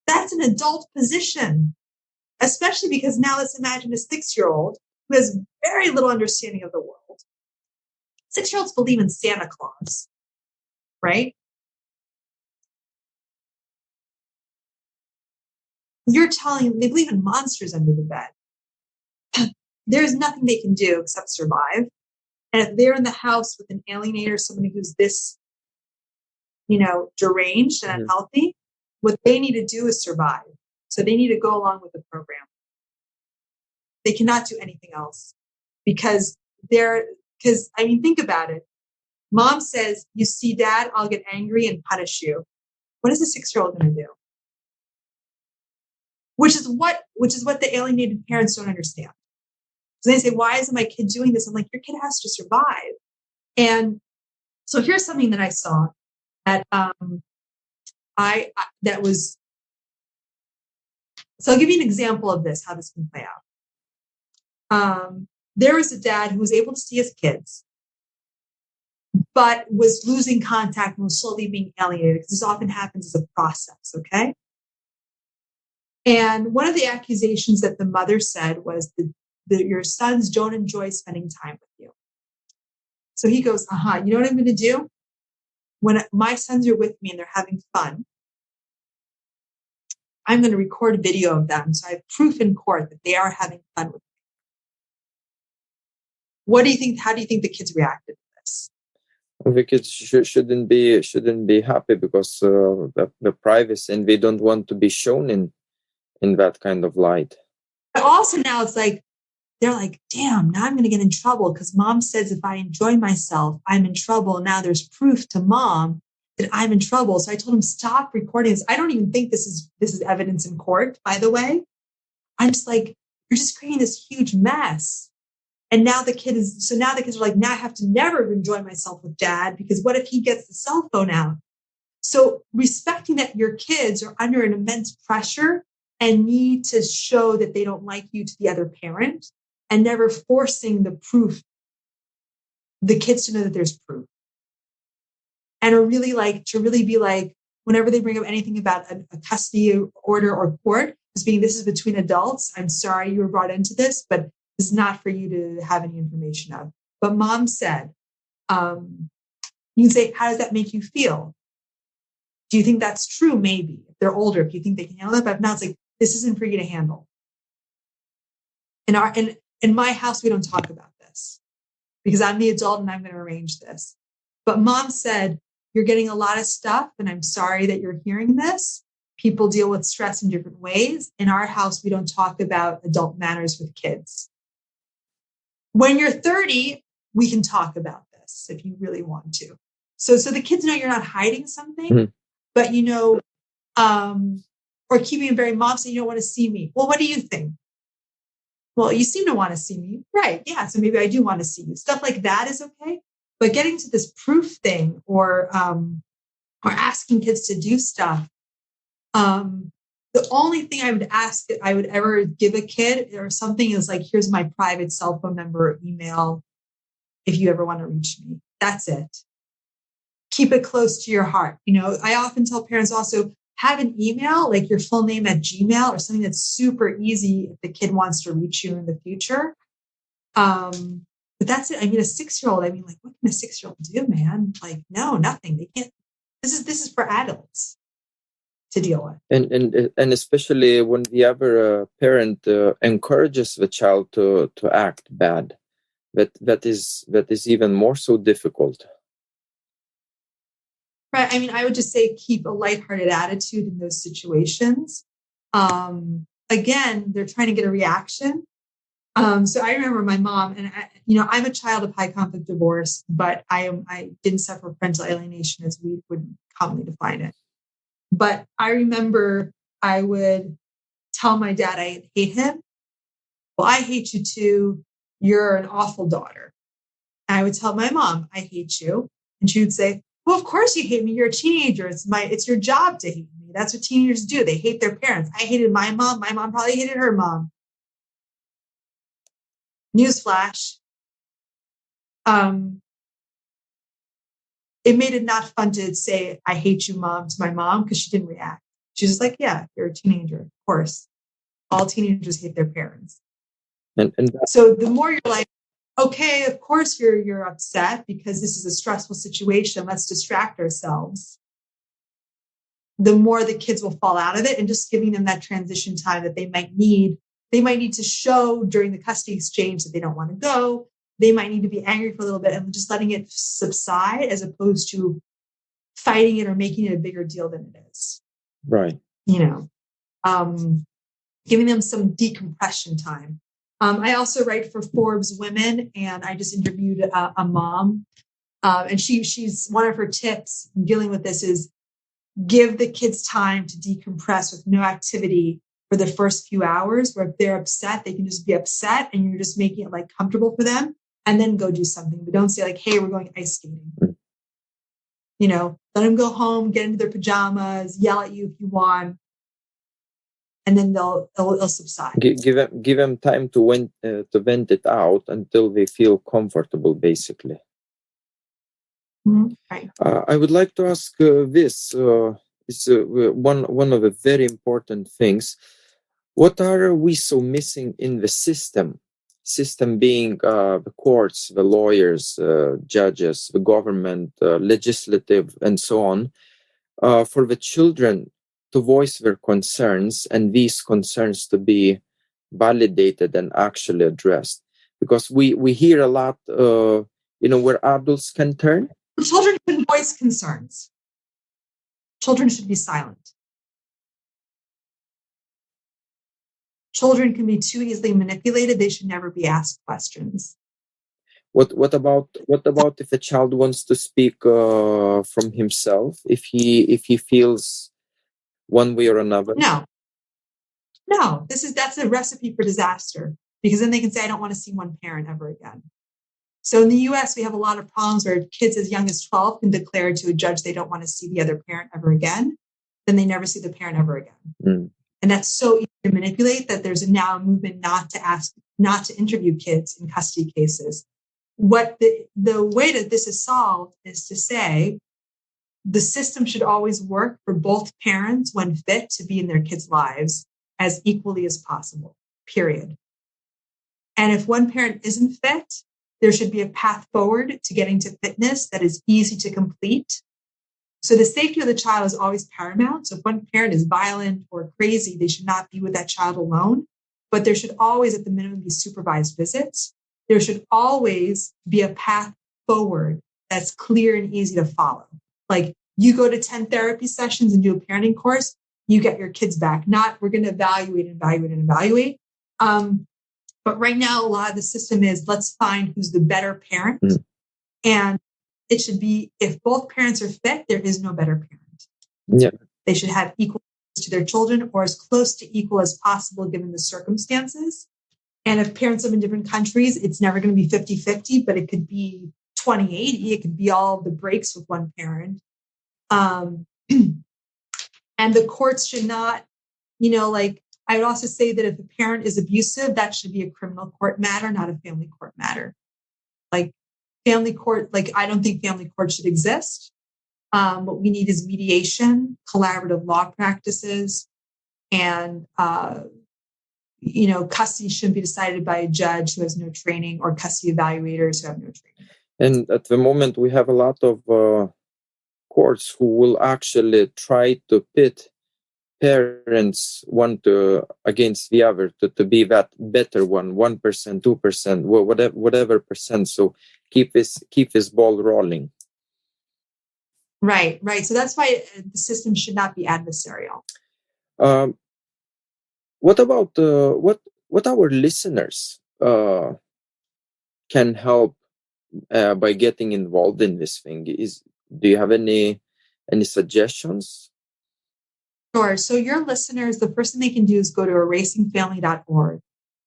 That's an adult position, especially because now let's imagine a 6-year-old who has very little understanding of the world. 6-year-olds believe in Santa Claus, right? You're telling them they believe in monsters under the bed. There's nothing they can do except survive. And if they're in the house with an alienator, somebody who's this, deranged and unhealthy, what they need to do is survive. So they need to go along with the program. They cannot do anything else because think about it. Mom says, you see dad, I'll get angry and punish you. What is a 6-year-old going to do? Which is what the alienated parents don't understand. So they say, why isn't my kid doing this? I'm like, your kid has to survive. And so here's something that I saw that so I'll give you an example of this, how this can play out. There was a dad who was able to see his kids, but was losing contact and was slowly being alienated, because this often happens as a process, okay? And one of the accusations that the mother said was that your sons don't enjoy spending time with you. So he goes, you know what I'm going to do? When my sons are with me and they're having fun, I'm going to record a video of them. So I have proof in court that they are having fun with me. What do you think? How do you think the kids reacted to this? The kids shouldn't be happy because the privacy, and they don't want to be shown in that kind of light. But also now it's like, they're like, damn, now I'm going to get in trouble because mom says if I enjoy myself, I'm in trouble. Now there's proof to mom that I'm in trouble. So I told him, stop recording this. I don't even think this is evidence in court, by the way. I'm just like, you're just creating this huge mess. And now the kids are like, now I have to never enjoy myself with dad because what if he gets the cell phone out? So respecting that your kids are under an immense pressure and need to show that they don't like you to the other parent, and never forcing the kids to know that there's proof. And to really be like, whenever they bring up anything about a custody order or court, as being this is between adults, I'm sorry you were brought into this, but this is not for you to have any information of. But mom said, you can say, how does that make you feel? Do you think that's true? Maybe. If they're older, if you think they can handle it, but if not, it's like, this isn't for you to handle. In my house, we don't talk about this because I'm the adult and I'm going to arrange this. But mom said, you're getting a lot of stuff and I'm sorry that you're hearing this. People deal with stress in different ways. In our house, we don't talk about adult matters with kids. When you're 30, we can talk about this if you really want to. So the kids know you're not hiding something, but or keeping it very mom, so you don't want to see me. Well, what do you think? Well, you seem to want to see me. Right. Yeah. So maybe I do want to see you. Stuff like that is okay. But getting to this proof thing or asking kids to do stuff, the only thing I would ask that I would ever give a kid or something is like, here's my private cell phone number or email if you ever want to reach me. That's it. Keep it close to your heart. I often tell parents also, have an email, like your full name at Gmail or something that's super easy if the kid wants to reach you in the future. But that's it. I mean, a 6-year-old, what can a 6-year-old do, man? Like, no, nothing. They can't. This is for adults to deal with. And especially when the other parent encourages the child to act bad, that is even more so difficult. Right. I mean, I would just say keep a lighthearted attitude in those situations. Again, they're trying to get a reaction. So I remember my mom, and I'm a child of high conflict divorce, but I didn't suffer parental alienation as we would commonly define it. But I remember I would tell my dad I hate him. Well, I hate you too. You're an awful daughter. And I would tell my mom, I hate you. And she would say, well, of course you hate me. You're a teenager. It's your job to hate me. That's what teenagers do. They hate their parents. I hated my mom. My mom probably hated her mom. Newsflash. It made it not fun to say, I hate you, mom, to my mom, because she didn't react. She's just like, yeah, you're a teenager. Of course. All teenagers hate their parents. And so the more you're like, okay, of course you're upset because this is a stressful situation. Let's distract ourselves. The more the kids will fall out of it, and just giving them that transition time that they might need. They might need to show during the custody exchange that they don't want to go. They might need to be angry for a little bit and just letting it subside as opposed to fighting it or making it a bigger deal than it is. Right. Giving them some decompression time. I also write for Forbes Women, and I just interviewed a mom, and she's one of her tips in dealing with this is give the kids time to decompress with no activity for the first few hours, where if they're upset, they can just be upset and you're just making it like comfortable for them, and then go do something. But don't say like, hey, we're going ice skating. Let them go home, get into their pajamas, yell at you if you want. And then they'll subside. Give them time to vent it out until they feel comfortable, basically. Mm-hmm. Right. I would like to ask this. It's one of the very important things. What are we so missing in the system? System being the courts, the lawyers, judges, the government, legislative, and so on, for the children to voice their concerns and these concerns to be validated and actually addressed. Because we hear a lot, where adults can turn. Children can voice concerns. Children should be silent. Children can be too easily manipulated. They should never be asked questions. What about if a child wants to speak from himself, if he feels one way or another? No, that's a recipe for disaster, because then they can say, I don't want to see one parent ever again. So in the US, we have a lot of problems where kids as young as 12 can declare to a judge they don't want to see the other parent ever again. Then they never see the parent ever again. Mm. And that's so easy to manipulate that there's now a movement not to interview kids in custody cases. What the way that this is solved is to say the system should always work for both parents when fit to be in their kids' lives as equally as possible, period. And if one parent isn't fit, there should be a path forward to getting to fitness that is easy to complete. So the safety of the child is always paramount. So if one parent is violent or crazy, they should not be with that child alone. But there should always, at the minimum, be supervised visits. There should always be a path forward that's clear and easy to follow. Like, you go to 10 therapy sessions and do a parenting course, you get your kids back. Not, we're going to evaluate. But right now, a lot of the system is, let's find who's the better parent. Mm. And it should be, if both parents are fit, there is no better parent. Yeah. They should have equal to their children, or as close to equal as possible given the circumstances. And if parents live in different countries, it's never going to be 50-50, but it could be 20-80. It could be all the breaks with one parent. And the courts should not, I would also say that if a parent is abusive, that should be a criminal court matter, not a family court matter. Family court, I don't think family court should exist. What we need is mediation, collaborative law practices, and, custody shouldn't be decided by a judge who has no training, or custody evaluators who have no training. And at the moment, we have a lot of courts who will actually try to pit parents one against the other to be that better one, 1%, 2%, whatever percent. So keep this ball rolling. Right. So that's why the system should not be adversarial. What about what our listeners can help by getting involved in this thing? Do you have any suggestions? Sure. So your listeners, the first thing they can do is go to erasingfamily.org.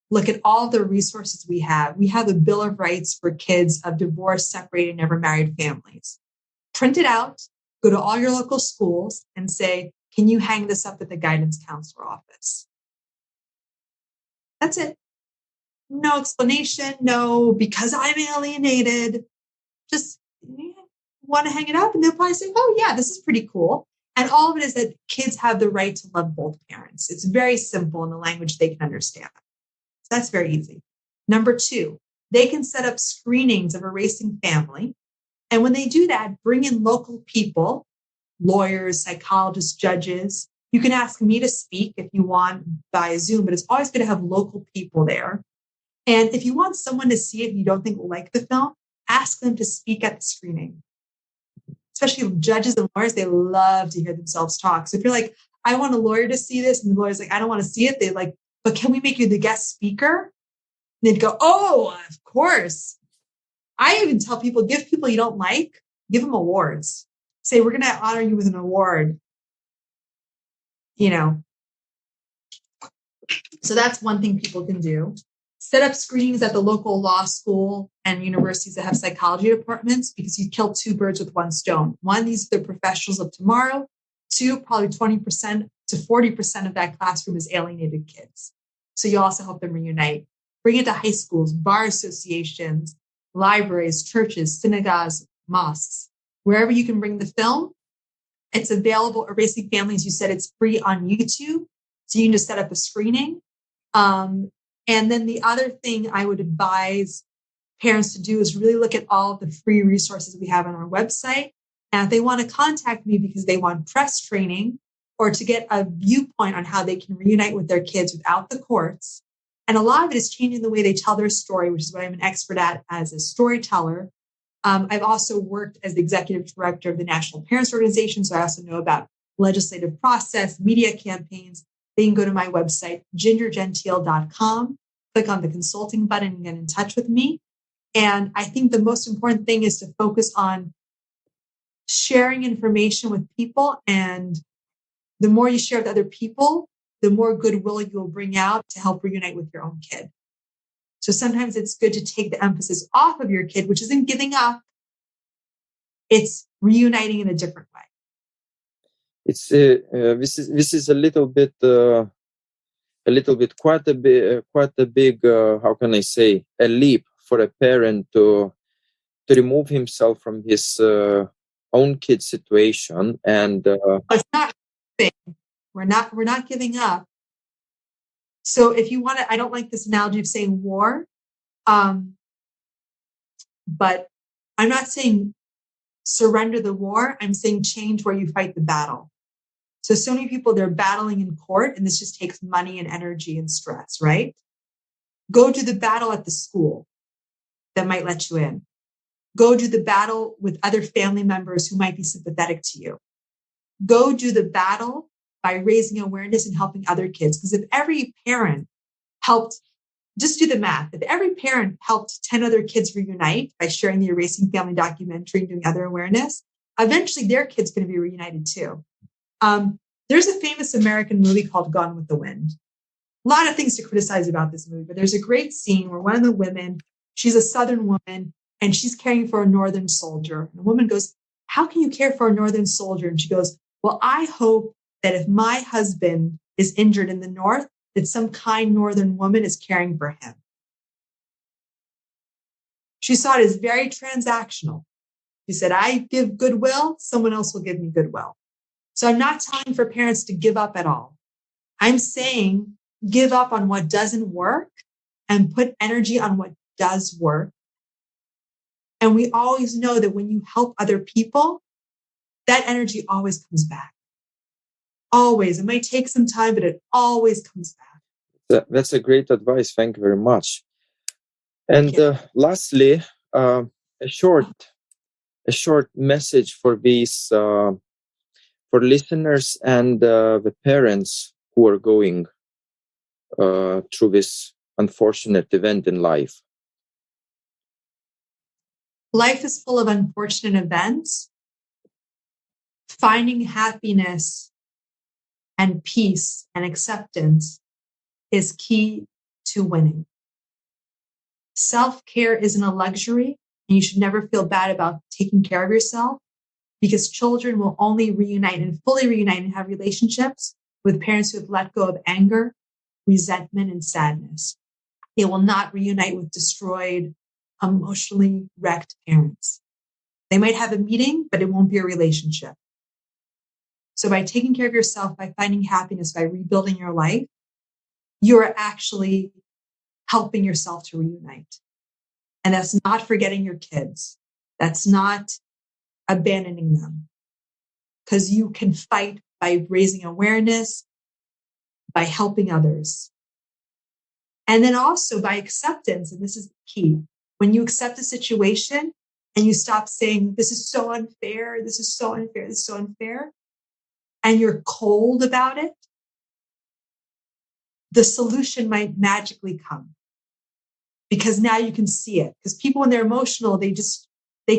Look at all the resources we have. We have a Bill of Rights for kids of divorced, separated, never married families. Print it out, go to all your local schools and say, can you hang this up at the guidance counselor office? That's it. No explanation. No, because I'm alienated. Just want to hang it up, and they'll probably say, oh yeah, this is pretty cool. And all of it is that kids have the right to love both parents. It's very simple in the language they can understand. So that's very easy. Number 2, they can set up screenings of Erasing Family. And when they do that, bring in local people, lawyers, psychologists, judges. You can ask me to speak if you want via Zoom, but it's always going to have local people there. And if you want someone to see it you don't think will like the film, ask them to speak at the screening. Especially judges and lawyers, they love to hear themselves talk. So if you're like, I want a lawyer to see this, and the lawyer's like, I don't want to see it, they're like, but can we make you the guest speaker? And they'd go, oh, of course. I even tell people, give people you don't like, give them awards. Say, we're going to honor you with an award. So that's one thing people can do. Set up screenings at the local law school and universities that have psychology departments, because you kill 2 birds with one stone. 1, these are the professionals of tomorrow. 2, probably 20% to 40% of that classroom is alienated kids. So you also help them reunite. Bring it to high schools, bar associations, libraries, churches, synagogues, mosques. Wherever you can bring the film, it's available. Erasing Families, you said it's free on YouTube. So you can just set up a screening. And then the other thing I would advise parents to do is really look at all of the free resources we have on our website. And if they want to contact me because they want press training or to get a viewpoint on how they can reunite with their kids without the courts, and a lot of it is changing the way they tell their story, which is what I'm an expert at as a storyteller. I've also worked as the executive director of the National Parents Organization, so I also know about legislative process, media campaigns. They can go to my website, gingergentile.com, click on the consulting button and get in touch with me. And I think the most important thing is to focus on sharing information with people. And the more you share with other people, the more goodwill you'll bring out to help reunite with your own kid. So sometimes it's good to take the emphasis off of your kid, which isn't giving up. It's reuniting in a different way. It's this is a little bit quite a big how can I say, a leap for a parent to remove himself from his own kid situation. And it's not we're not giving up. So if you want to, I don't like this analogy of saying war, but I'm not saying surrender the war. I'm saying change where you fight the battle. So many people, they're battling in court, and this just takes money and energy and stress, right? Go do the battle at the school that might let you in. Go do the battle with other family members who might be sympathetic to you. Go do the battle by raising awareness and helping other kids. Because if every parent helped, just do the math, if every parent helped 10 other kids reunite by sharing the Erasing Family documentary and doing other awareness, eventually their kid's going to be reunited too. There's a famous American movie called Gone with the Wind. A lot of things to criticize about this movie, but there's a great scene where one of the women, she's a Southern woman, and she's caring for a Northern soldier. And the woman goes, "How can you care for a Northern soldier?" And she goes, "Well, I hope that if my husband is injured in the North, that some kind Northern woman is caring for him." She saw it as very transactional. She said, "I give goodwill, someone else will give me goodwill." So I'm not telling for parents to give up at all. I'm saying give up on what doesn't work and put energy on what does work. And we always know that when you help other people, that energy always comes back. Always. It might take some time, but it always comes back. That's a great advice. Thank you very much. And lastly, a short message for these for listeners and the parents who are going through this unfortunate event in life. Life is full of unfortunate events. Finding happiness and peace and acceptance is key to winning. Self-care isn't a luxury, and you should never feel bad about taking care of yourself, because children will only reunite and fully reunite and have relationships with parents who have let go of anger, resentment, and sadness. They will not reunite with destroyed, emotionally wrecked parents. They might have a meeting, but it won't be a relationship. So by taking care of yourself, by finding happiness, by rebuilding your life, you're actually helping yourself to reunite. And that's not forgetting your kids. That's not abandoning them. Because you can fight by raising awareness, by helping others. And then also by acceptance, and this is key. When you accept a situation and you stop saying, "This is so unfair, this is so unfair, this is so unfair," and you're cold about it, the solution might magically come. Because now you can see it. Because people, when they're emotional, they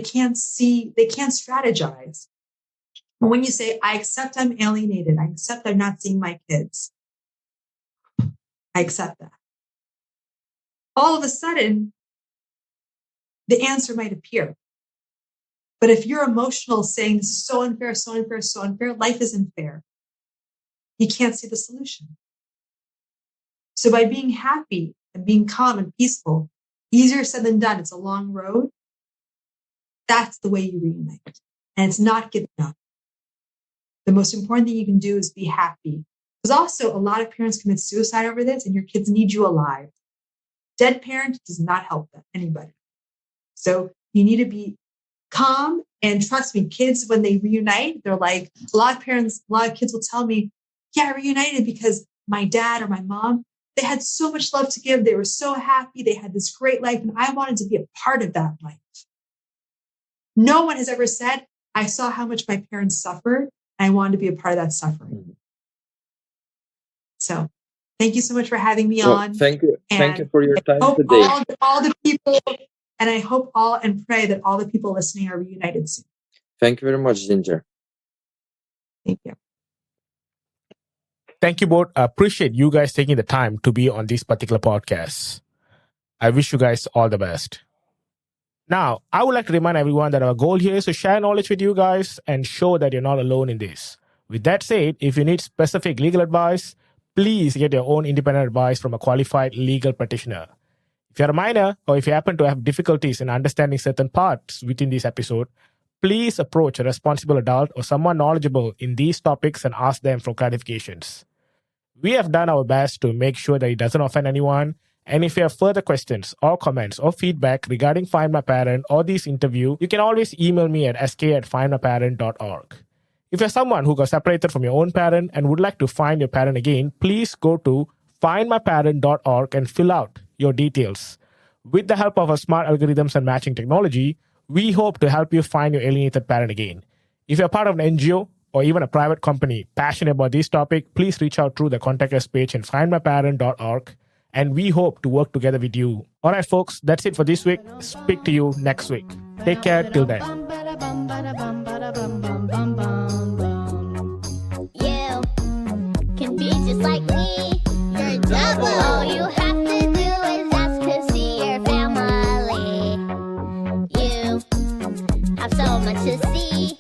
can't see, they can't strategize. But when you say, "I accept I'm alienated, I accept I'm not seeing my kids, I accept that," all of a sudden, the answer might appear. But if you're emotional saying, "This is so unfair, so unfair, so unfair," life isn't fair. You can't see the solution. So by being happy and being calm and peaceful, easier said than done, it's a long road. That's the way you reunite. And it's not giving up. The most important thing you can do is be happy. Because also a lot of parents commit suicide over this, and your kids need you alive. Dead parent does not help anybody. So you need to be calm, and trust me, kids, when they reunite, they're like, a lot of kids will tell me, yeah, I reunited because my dad or my mom, they had so much love to give. They were so happy. They had this great life, and I wanted to be a part of that life. No one has ever said, I saw how much my parents suffered, and I wanted to be a part of that suffering. So thank you so much for having me on. Thank you. Thank you for your time today. All the people, and I hope all and pray that all the people listening are reunited soon. Thank you very much, Ginger. Thank you. Thank you both. I appreciate you guys taking the time to be on this particular podcast. I wish you guys all the best. Now, I would like to remind everyone that our goal here is to share knowledge with you guys and show that you're not alone in this. With that said, if you need specific legal advice, please get your own independent advice from a qualified legal practitioner. If you're a minor or if you happen to have difficulties in understanding certain parts within this episode, please approach a responsible adult or someone knowledgeable in these topics and ask them for clarifications. We have done our best to make sure that it doesn't offend anyone. And if you have further questions or comments or feedback regarding Find My Parent or this interview, you can always email me at sk@findmyparent.org. If you're someone who got separated from your own parent and would like to find your parent again, please go to findmyparent.org and fill out your details. With the help of our smart algorithms and matching technology, we hope to help you find your alienated parent again. If you're part of an NGO or even a private company passionate about this topic, please reach out through the contact us page in findmyparent.org, and we hope to work together with you. All right, folks, that's it for this week. Speak to you next week. Take care till then. You can be just like me. You're double. All you have to do is ask to see your family. You have so much to see.